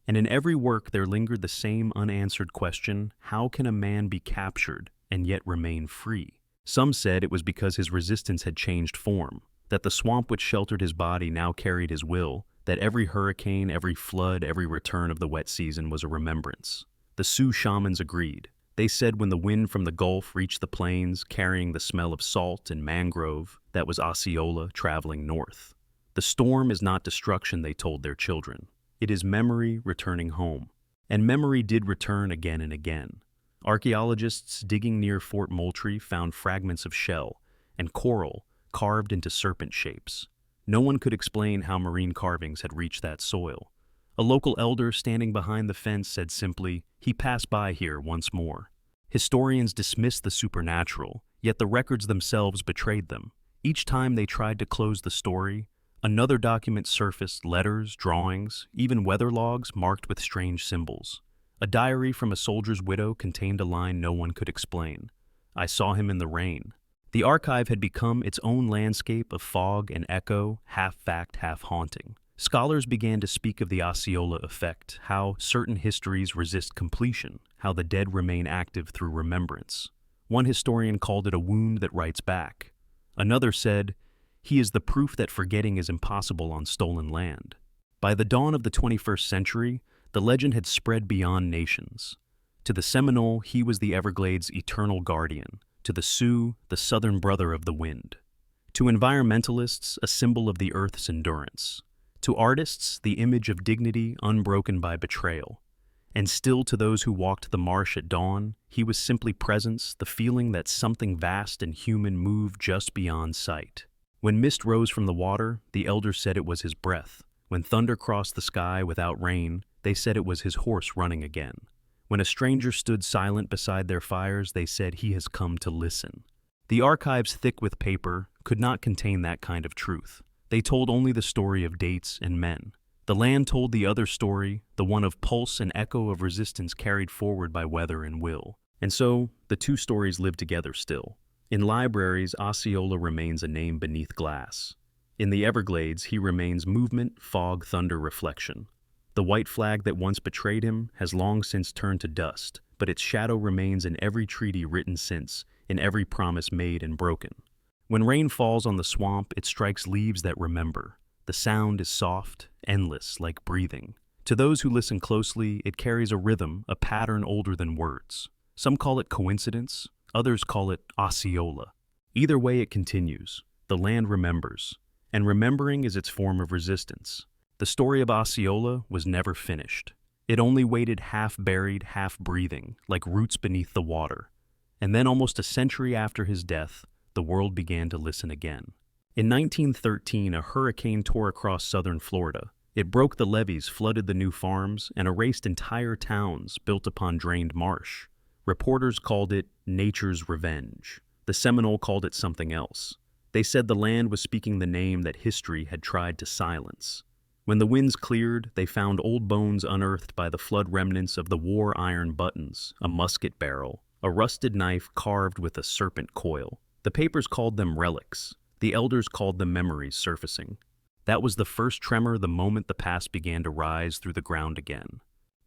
And in every work there lingered the same unanswered question: how can a man be captured and yet remain free? Some said it was because his resistance had changed form, that the swamp which sheltered his body now carried his will, that every hurricane, every flood, every return of the wet season was a remembrance. The Sioux shamans agreed. They said when the wind from the Gulf reached the plains, carrying the smell of salt and mangrove, that was Osceola traveling north. The storm is not destruction, they told their children. It is memory returning home. And memory did return again and again. Archaeologists digging near Fort Moultrie found fragments of shell and coral carved into serpent shapes. No one could explain how marine carvings had reached that soil. A local elder standing behind the fence said simply, "He passed by here once more." Historians dismissed the supernatural, yet the records themselves betrayed them. Each time they tried to close the story, another document surfaced: letters, drawings, even weather logs marked with strange symbols. A diary from a soldier's widow contained a line no one could explain: "I saw him in the rain." The archive had become its own landscape of fog and echo, half fact, half haunting. Scholars began to speak of the Osceola effect, how certain histories resist completion, how the dead remain active through remembrance. One historian called it a wound that writes back. Another said, "He is the proof that forgetting is impossible on stolen land." By the dawn of the 21st century, the legend had spread beyond nations. To the Seminole, he was the Everglades' eternal guardian. To the Sioux, the southern brother of the wind. To environmentalists, a symbol of the earth's endurance. To artists, the image of dignity unbroken by betrayal. And still to those who walked the marsh at dawn, he was simply presence, the feeling that something vast and human moved just beyond sight. When mist rose from the water, the elders said it was his breath. When thunder crossed the sky without rain, they said it was his horse running again. When a stranger stood silent beside their fires, they said he has come to listen. The archives, thick with paper, could not contain that kind of truth. They told only the story of dates and men. The land told the other story, the one of pulse and echo of resistance carried forward by weather and will. And so, the two stories live together still. In libraries, Osceola remains a name beneath glass. In the Everglades, he remains movement, fog, thunder, reflection. The white flag that once betrayed him has long since turned to dust, but its shadow remains in every treaty written since, in every promise made and broken. When rain falls on the swamp, it strikes leaves that remember. The sound is soft, endless, like breathing. To those who listen closely, it carries a rhythm, a pattern older than words. Some call it coincidence, others call it Osceola. Either way, it continues. The land remembers, and remembering is its form of resistance. The The story of Osceola was never finished. It only waited half buried, half breathing, like roots beneath the water. And then almost a century after his death, the world began to listen again. In 1913, a hurricane tore across southern Florida. It broke the levees, flooded the new farms, and erased entire towns built upon drained marsh. Reporters called it nature's revenge. The Seminole called it something else. They said the land was speaking the name that history had tried to silence. When the winds cleared, they found old bones unearthed by the flood remnants of the war iron buttons, a musket barrel, a rusted knife carved with a serpent coil. The papers called them relics. The elders called them memories surfacing. That was the first tremor the moment the past began to rise through the ground again.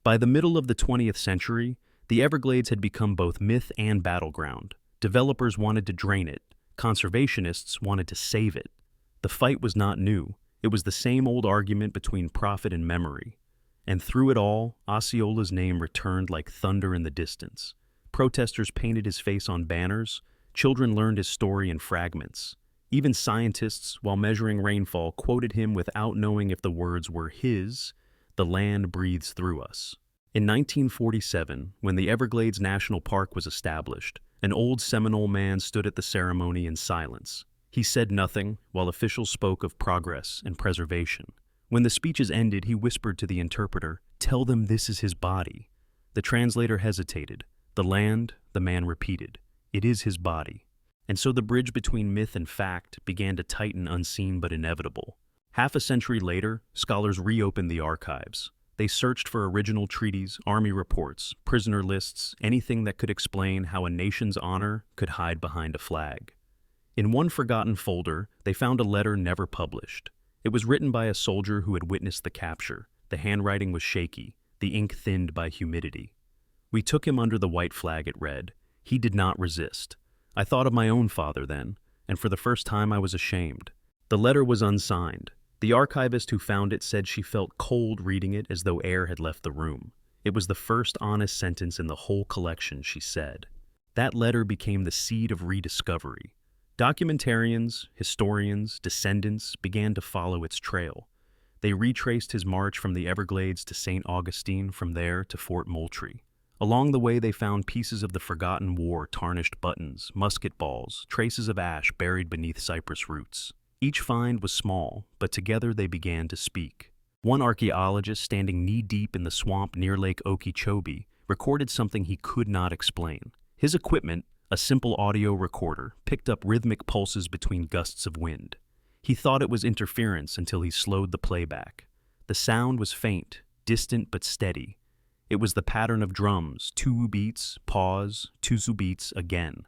By the middle of the 20th century, the Everglades had become both myth and battleground. Developers wanted to drain it. Conservationists wanted to save it. The fight was not new. It was the same old argument between profit and memory. And through it all, Osceola's name returned like thunder in the distance. Protesters painted his face on banners. Children learned his story in fragments. Even scientists, while measuring rainfall, quoted him without knowing if the words were his, "The land breathes through us." In 1947, when the Everglades National Park was established, an old Seminole man stood at the ceremony in silence. He said nothing, while officials spoke of progress and preservation. When the speeches ended, he whispered to the interpreter, "Tell them this is his body." The translator hesitated. "The land," the man repeated, "it is his body." And so the bridge between myth and fact began to tighten, unseen but inevitable. Half a century later, scholars reopened the archives. They searched for original treaties, army reports, prisoner lists, anything that could explain how a nation's honor could hide behind a flag. In one forgotten folder, they found a letter never published. It was written by a soldier who had witnessed the capture. The handwriting was shaky, the ink thinned by humidity. "We took him under the white flag," it read. "He did not resist. I thought of my own father then, and for the first time I was ashamed." The letter was unsigned. The archivist who found it said she felt cold reading it, as though air had left the room. It was the first honest sentence in the whole collection, she said. That letter became the seed of rediscovery. Documentarians, historians, descendants began to follow its trail. They retraced his march from the Everglades to St. Augustine, from there to Fort Moultrie. Along the way, they found pieces of the forgotten war, tarnished buttons, musket balls, traces of ash buried beneath cypress roots. Each find was small, but together they began to speak. One archaeologist, standing knee-deep in the swamp near Lake Okeechobee, recorded something he could not explain. His equipment, a simple audio recorder, picked up rhythmic pulses between gusts of wind. He thought it was interference until he slowed the playback. The sound was faint, distant but steady. It was the pattern of drums, 2 beats, pause, 2 beats again.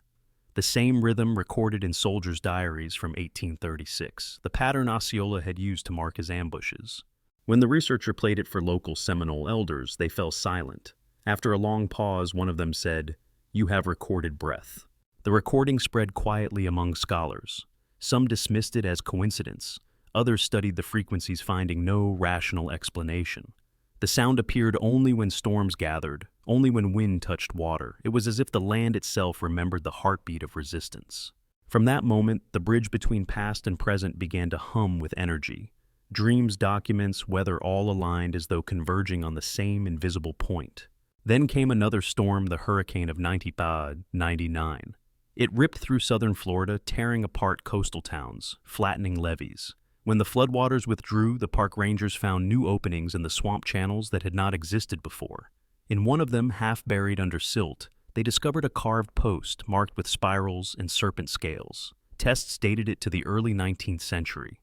The same rhythm recorded in soldiers' diaries from 1836, the pattern Osceola had used to mark his ambushes. When the researcher played it for local Seminole elders, they fell silent. After a long pause, one of them said, "You have recorded breath." The recording spread quietly among scholars. Some dismissed it as coincidence. Others studied the frequencies, finding no rational explanation. The sound appeared only when storms gathered, only when wind touched water. It was as if the land itself remembered the heartbeat of resistance. From that moment, the bridge between past and present began to hum with energy. Dreams, documents, weather all aligned as though converging on the same invisible point. Then came another storm, the hurricane of 99. It ripped through southern Florida, tearing apart coastal towns, flattening levees. When the floodwaters withdrew, the park rangers found new openings in the swamp channels that had not existed before. In one of them, half buried under silt, they discovered a carved post marked with spirals and serpent scales. Tests dated it to the early 19th century.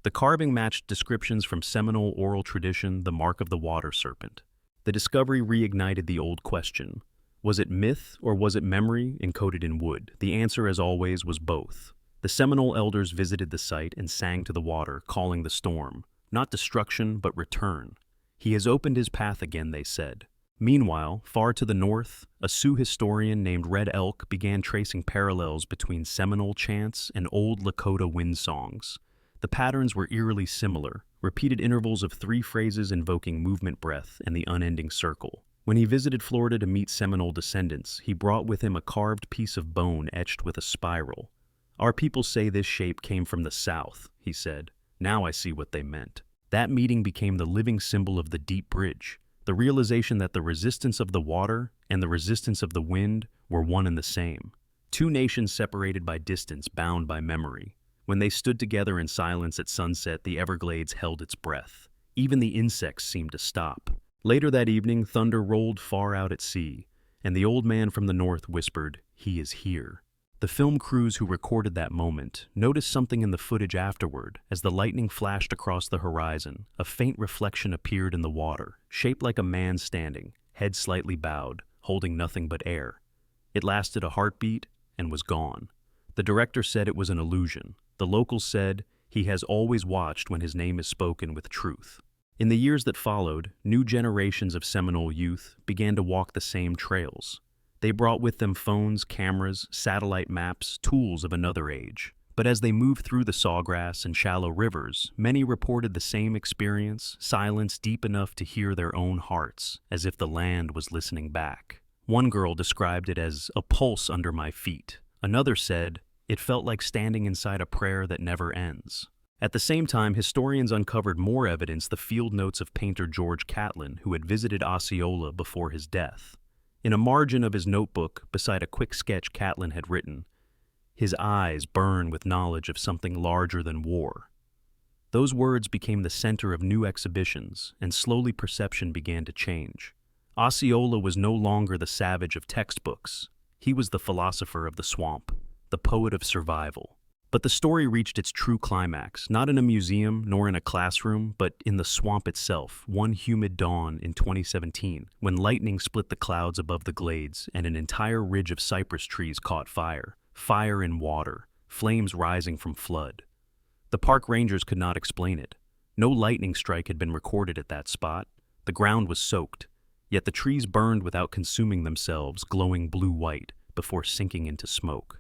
The carving matched descriptions from Seminole oral tradition, the mark of the water serpent. The discovery reignited the old question. Was it myth or was it memory encoded in wood? The answer, as always, was both. The Seminole elders visited the site and sang to the water, calling the storm, not destruction, but return. "He has opened his path again," they said. Meanwhile, far to the north, a Sioux historian named Red Elk began tracing parallels between Seminole chants and old Lakota wind songs. The patterns were eerily similar, repeated intervals of 3 phrases invoking movement, breath, and the unending circle. When he visited Florida to meet Seminole descendants, he brought with him a carved piece of bone etched with a spiral. "Our people say this shape came from the south," he said. "Now I see what they meant." That meeting became the living symbol of the deep bridge, the realization that the resistance of the water and the resistance of the wind were one and the same. Two nations separated by distance, bound by memory. When they stood together in silence at sunset, the Everglades held its breath. Even the insects seemed to stop. Later that evening, thunder rolled far out at sea, and the old man from the north whispered, "He is here." The film crews who recorded that moment noticed something in the footage afterward. As the lightning flashed across the horizon, a faint reflection appeared in the water, shaped like a man standing, head slightly bowed, holding nothing but air. It lasted a heartbeat and was gone. The director said it was an illusion. The locals said he has always watched when his name is spoken with truth. In the years that followed, new generations of Seminole youth began to walk the same trails. They brought with them phones, cameras, satellite maps, tools of another age. But as they moved through the sawgrass and shallow rivers, many reported the same experience, silence deep enough to hear their own hearts, as if the land was listening back. One girl described it as a pulse under my feet. Another said, "It felt like standing inside a prayer that never ends." At the same time, historians uncovered more evidence: the field notes of painter George Catlin, who had visited Osceola before his death. In a margin of his notebook, beside a quick sketch Catlin had written, "His eyes burn with knowledge of something larger than war." Those words became the center of new exhibitions, and slowly perception began to change. Osceola was no longer the savage of textbooks. He was the philosopher of the swamp, the poet of survival. But the story reached its true climax, not in a museum nor in a classroom, but in the swamp itself, one humid dawn in 2017, when lightning split the clouds above the glades and an entire ridge of cypress trees caught fire. Fire in water, flames rising from flood. The park rangers could not explain it. No lightning strike had been recorded at that spot. The ground was soaked, yet the trees burned without consuming themselves, glowing blue-white, before sinking into smoke.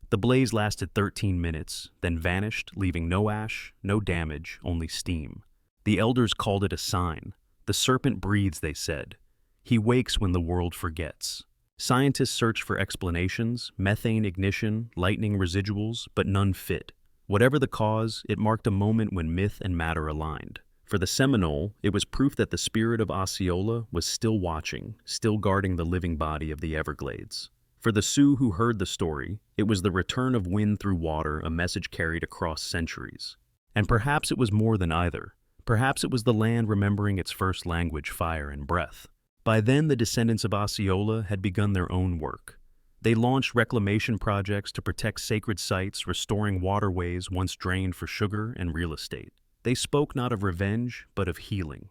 The blaze lasted 13 minutes, then vanished, leaving no ash, no damage, only steam. The elders called it a sign. The serpent breathes, they said. He wakes when the world forgets. Scientists searched for explanations: methane ignition, lightning residuals, but none fit. Whatever the cause, it marked a moment when myth and matter aligned. For the Seminole, it was proof that the spirit of Osceola was still watching, still guarding the living body of the Everglades. For the Sioux who heard the story, it was the return of wind through water, a message carried across centuries. And perhaps it was more than either. Perhaps it was the land remembering its first language, fire and breath. By then, the descendants of Osceola had begun their own work. They launched reclamation projects to protect sacred sites, restoring waterways once drained for sugar and real estate. They spoke not of revenge, but of healing.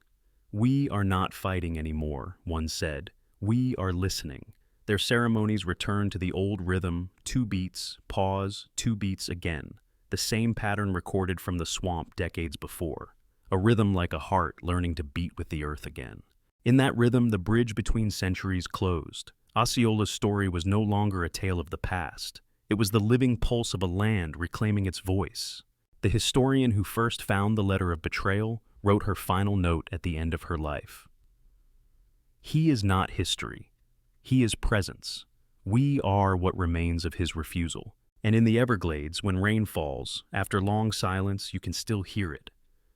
"We are not fighting anymore," one said. "We are listening." Their ceremonies returned to the old rhythm: 2 beats, pause, 2 beats again. The same pattern recorded from the swamp decades before. A rhythm like a heart learning to beat with the earth again. In that rhythm, the bridge between centuries closed. Osceola's story was no longer a tale of the past. It was the living pulse of a land reclaiming its voice. The historian who first found the letter of betrayal wrote her final note at the end of her life. "He is not history. He is presence. We are what remains of his refusal." And in the Everglades, when rain falls, after long silence, you can still hear it.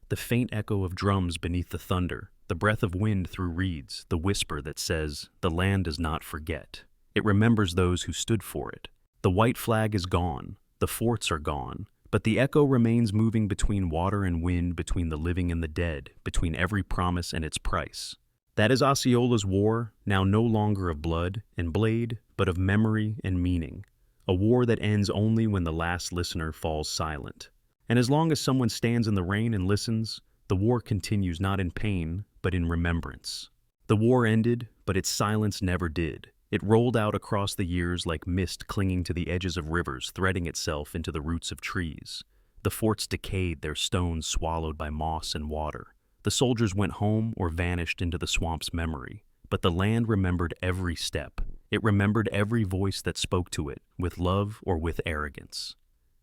The faint echo of drums beneath the thunder, the breath of wind through reeds, the whisper that says, "The land does not forget. It remembers those who stood for it." The white flag is gone, the forts are gone, but the echo remains moving between water and wind, between the living and the dead, between every promise and its price. That is Osceola's war, now no longer of blood and blade, but of memory and meaning. A war that ends only when the last listener falls silent. And as long as someone stands in the rain and listens, the war continues, not in pain, but in remembrance. The war ended, but its silence never did. It rolled out across the years like mist clinging to the edges of rivers, threading itself into the roots of trees. The forts decayed, their stones swallowed by moss and water. The soldiers went home or vanished into the swamp's memory, but the land remembered every step. It remembered every voice that spoke to it, with love or with arrogance.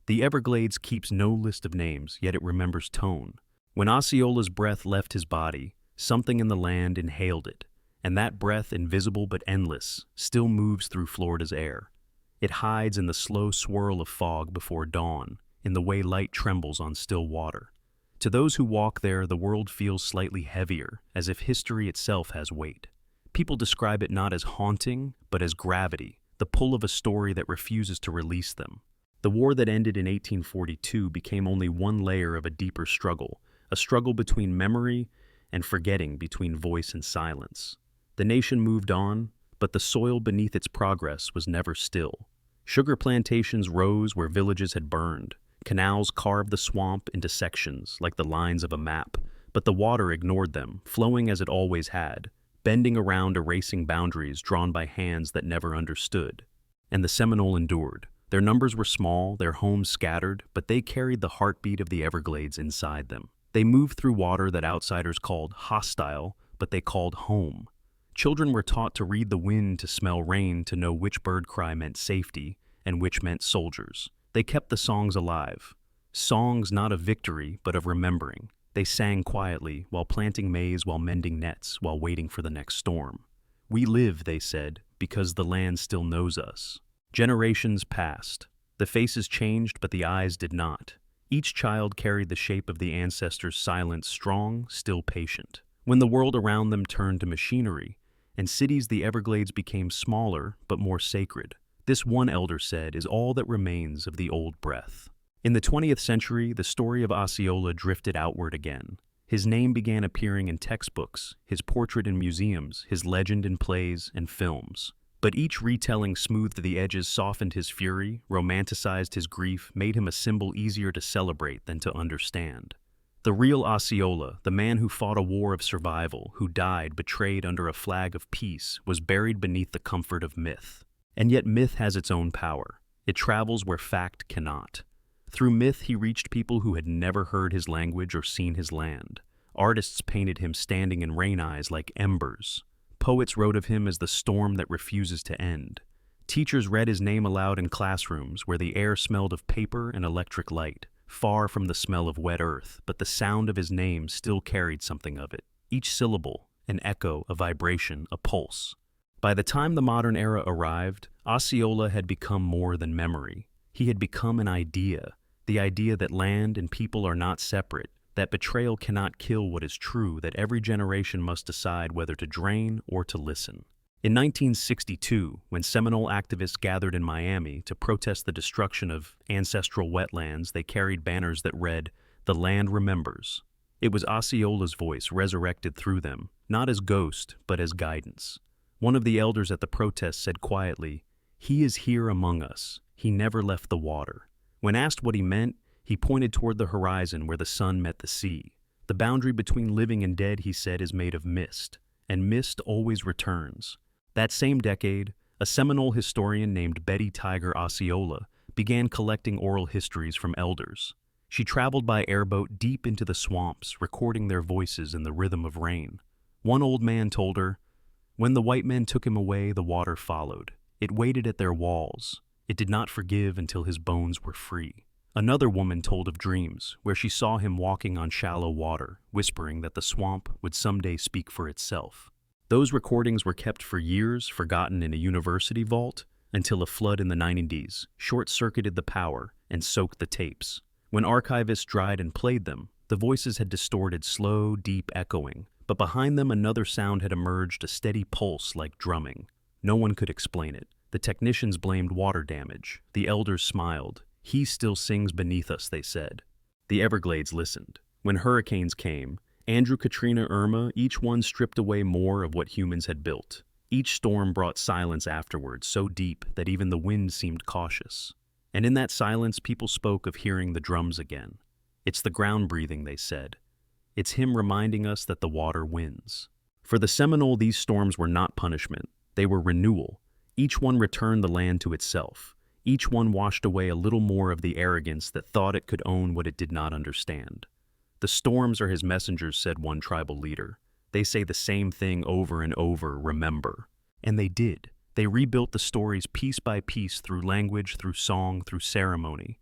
The Everglades keeps no list of names, yet it remembers tone. When Osceola's breath left his body, something in the land inhaled it, and that breath, invisible but endless, still moves through Florida's air. It hides in the slow swirl of fog before dawn, in the way light trembles on still water. To those who walk there, the world feels slightly heavier, as if history itself has weight. People describe it not as haunting, but as gravity, the pull of a story that refuses to release them. The war that ended in 1842 became only one layer of a deeper struggle, a struggle between memory and forgetting, between voice and silence. The nation moved on, but the soil beneath its progress was never still. Sugar plantations rose where villages had burned. Canals carved the swamp into sections, like the lines of a map, but the water ignored them, flowing as it always had, bending around erasing boundaries drawn by hands that never understood. And the Seminole endured. Their numbers were small, their homes scattered, but they carried the heartbeat of the Everglades inside them. They moved through water that outsiders called hostile, but they called home. Children were taught to read the wind, to smell rain, to know which bird cry meant safety and which meant soldiers. They kept the songs alive. Songs not of victory, but of remembering. They sang quietly, while planting maize, while mending nets, while waiting for the next storm. We live, they said, because the land still knows us. Generations passed. The faces changed, but the eyes did not. Each child carried the shape of the ancestors' silence, strong, still patient. When the world around them turned to machinery, and cities, the Everglades became smaller, but more sacred. This, one elder said, is all that remains of the old breath. In the 20th century, the story of Osceola drifted outward again. His name began appearing in textbooks, his portrait in museums, his legend in plays and films. But each retelling smoothed the edges, softened his fury, romanticized his grief, made him a symbol easier to celebrate than to understand. The real Osceola, the man who fought a war of survival, who died betrayed under a flag of peace, was buried beneath the comfort of myth. And yet myth has its own power. It travels where fact cannot. Through myth, he reached people who had never heard his language or seen his land. Artists painted him standing in rain eyes like embers. Poets wrote of him as the storm that refuses to end. Teachers read his name aloud in classrooms where the air smelled of paper and electric light, far from the smell of wet earth, but the sound of his name still carried something of it. Each syllable, an echo, a vibration, a pulse. By the time the modern era arrived, Osceola had become more than memory. He had become an idea, the idea that land and people are not separate, that betrayal cannot kill what is true, that every generation must decide whether to drain or to listen. In 1962, when Seminole activists gathered in Miami to protest the destruction of ancestral wetlands, they carried banners that read, "The land remembers." It was Osceola's voice resurrected through them, not as ghost, but as guidance. One of the elders at the protest said quietly, "He is here among us. He never left the water." When asked what he meant, he pointed toward the horizon where the sun met the sea. The boundary between living and dead, he said, is made of mist, and mist always returns. That same decade, a Seminole historian named Betty Tiger Osceola began collecting oral histories from elders. She traveled by airboat deep into the swamps, recording their voices in the rhythm of rain. One old man told her, "When the white men took him away, the water followed. It waited at their walls. It did not forgive until his bones were free." Another woman told of dreams, where she saw him walking on shallow water, whispering that the swamp would someday speak for itself. Those recordings were kept for years, forgotten in a university vault, until a flood in the 90s short-circuited the power and soaked the tapes. When archivists dried and played them, the voices had distorted, slow, deep echoing, but behind them another sound had emerged, a steady pulse like drumming. No one could explain it. The technicians blamed water damage. The elders smiled. "He still sings beneath us," they said. The Everglades listened. When hurricanes came, Andrew, Katrina, Irma, each one stripped away more of what humans had built. Each storm brought silence afterwards, so deep that even the wind seemed cautious. And in that silence, people spoke of hearing the drums again. "It's the ground breathing," they said. "It's him reminding us that the water wins." For the Seminole, these storms were not punishment. They were renewal. Each one returned the land to itself. Each one washed away a little more of the arrogance that thought it could own what it did not understand. "The storms are his messengers," said one tribal leader. "They say the same thing over and over, remember." And they did. They rebuilt the stories piece by piece, through language, through song, through ceremony.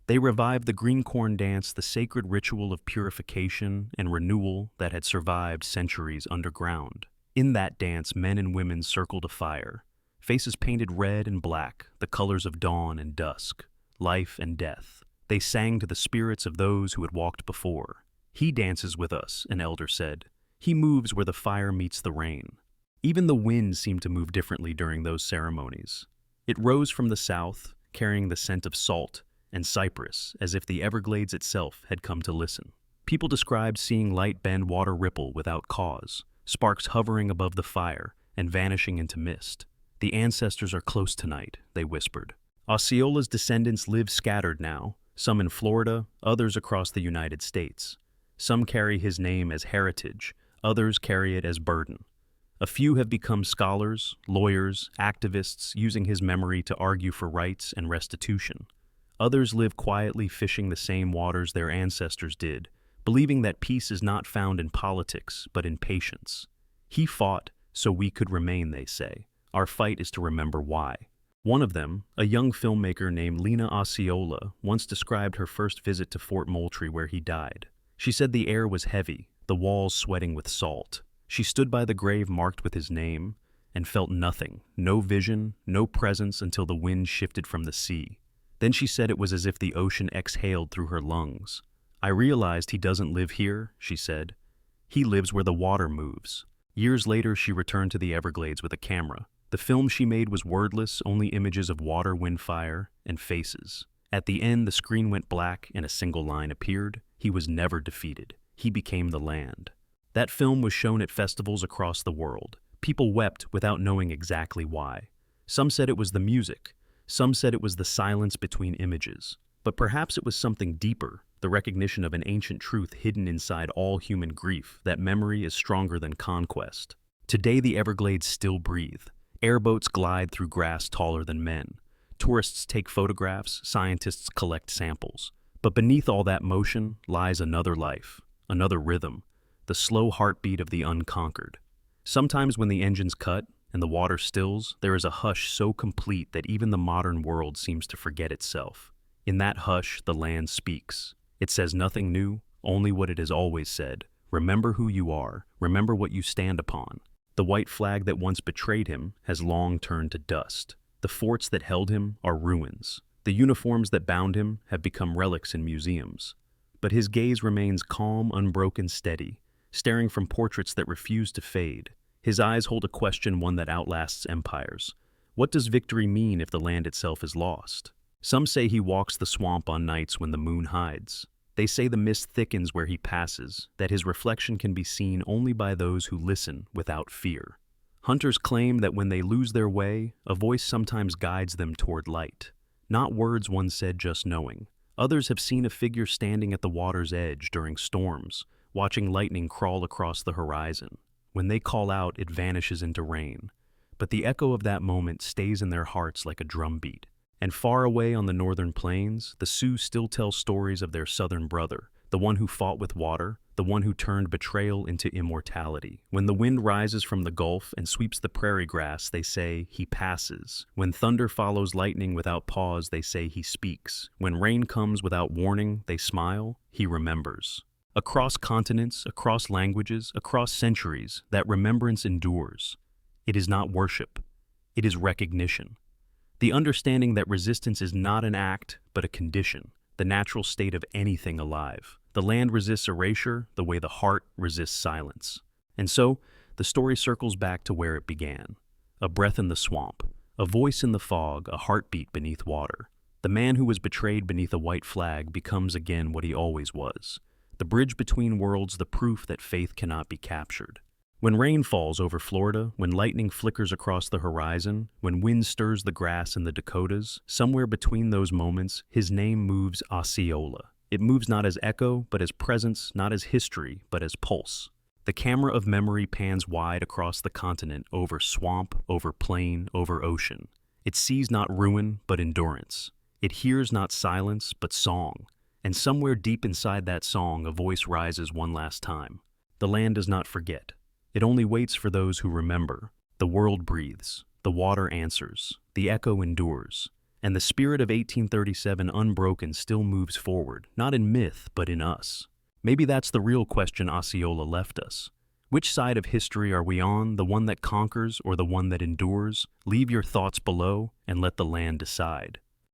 They revived the green corn dance, the sacred ritual of purification and renewal that had survived centuries underground. In that dance, men and women circled a fire, faces painted red and black, the colors of dawn and dusk, life and death. They sang to the spirits of those who had walked before. "He dances with us," an elder said. "He moves where the fire meets the rain." Even the wind seemed to move differently during those ceremonies. It rose from the south, carrying the scent of salt and cypress, as if the Everglades itself had come to listen. People described seeing light bend water ripple without cause, sparks hovering above the fire and vanishing into mist. "The ancestors are close tonight," they whispered. Osceola's descendants live scattered now, some in Florida, others across the United States. Some carry his name as heritage, others carry it as burden. A few have become scholars, lawyers, activists, using his memory to argue for rights and restitution. Others live quietly fishing the same waters their ancestors did, believing that peace is not found in politics, but in patience. "He fought so we could remain," they say. "Our fight is to remember why." One of them, a young filmmaker named Lena Osceola, once described her first visit to Fort Moultrie where he died. She said the air was heavy, the walls sweating with salt. She stood by the grave marked with his name and felt nothing, no vision, no presence until the wind shifted from the sea. Then she said it was as if the ocean exhaled through her lungs. "I realized he doesn't live here," she said. "He lives where the water moves." Years later, she returned to the Everglades with a camera. The film she made was wordless, only images of water, wind, fire, and faces. At the end, the screen went black and a single line appeared: "He was never defeated. He became the land." That film was shown at festivals across the world. People wept without knowing exactly why. Some said it was the music. Some said it was the silence between images. But perhaps it was something deeper, the recognition of an ancient truth hidden inside all human grief, that memory is stronger than conquest. Today the Everglades still breathe. Airboats glide through grass taller than men. Tourists take photographs, scientists collect samples. But beneath all that motion lies another life, another rhythm, the slow heartbeat of the unconquered. Sometimes when the engines cut and the water stills, there is a hush so complete that even the modern world seems to forget itself. In that hush, the land speaks. It says nothing new, only what it has always said. Remember who you are. Remember what you stand upon. The white flag that once betrayed him has long turned to dust. The forts that held him are ruins. The uniforms that bound him have become relics in museums. But his gaze remains calm, unbroken, steady, staring from portraits that refuse to fade. His eyes hold a question, one that outlasts empires. What does victory mean if the land itself is lost? Some say he walks the swamp on nights when the moon hides. They say the mist thickens where he passes, that his reflection can be seen only by those who listen without fear. Hunters claim that when they lose their way, a voice sometimes guides them toward light. Not words, one said, just knowing. Others have seen a figure standing at the water's edge during storms, watching lightning crawl across the horizon. When they call out, it vanishes into rain. But the echo of that moment stays in their hearts like a drumbeat. And far away on the northern plains, the Sioux still tell stories of their southern brother, the one who fought with water, the one who turned betrayal into immortality. When the wind rises from the Gulf and sweeps the prairie grass, they say, "He passes." When thunder follows lightning without pause, they say, "He speaks." When rain comes without warning, they smile, "He remembers." Across continents, across languages, across centuries, that remembrance endures. It is not worship. It is recognition. The understanding that resistance is not an act, but a condition, the natural state of anything alive. The land resists erasure the way the heart resists silence. And so, the story circles back to where it began. A breath in the swamp, a voice in the fog, a heartbeat beneath water. The man who was betrayed beneath a white flag becomes again what he always was. The bridge between worlds, the proof that faith cannot be captured. When rain falls over Florida, when lightning flickers across the horizon, when wind stirs the grass in the Dakotas, somewhere between those moments, his name moves Osceola. It moves not as echo, but as presence, not as history, but as pulse. The camera of memory pans wide across the continent, over swamp, over plain, over ocean. It sees not ruin, but endurance. It hears not silence, but song. And somewhere deep inside that song, a voice rises one last time. The land does not forget. It only waits for those who remember. The world breathes. The water answers. The echo endures. And the spirit of 1837 unbroken still moves forward, not in myth, but in us. Maybe that's the real question Osceola left us. Which side of history are we on, the one that conquers or the one that endures? Leave your thoughts below and let the land decide.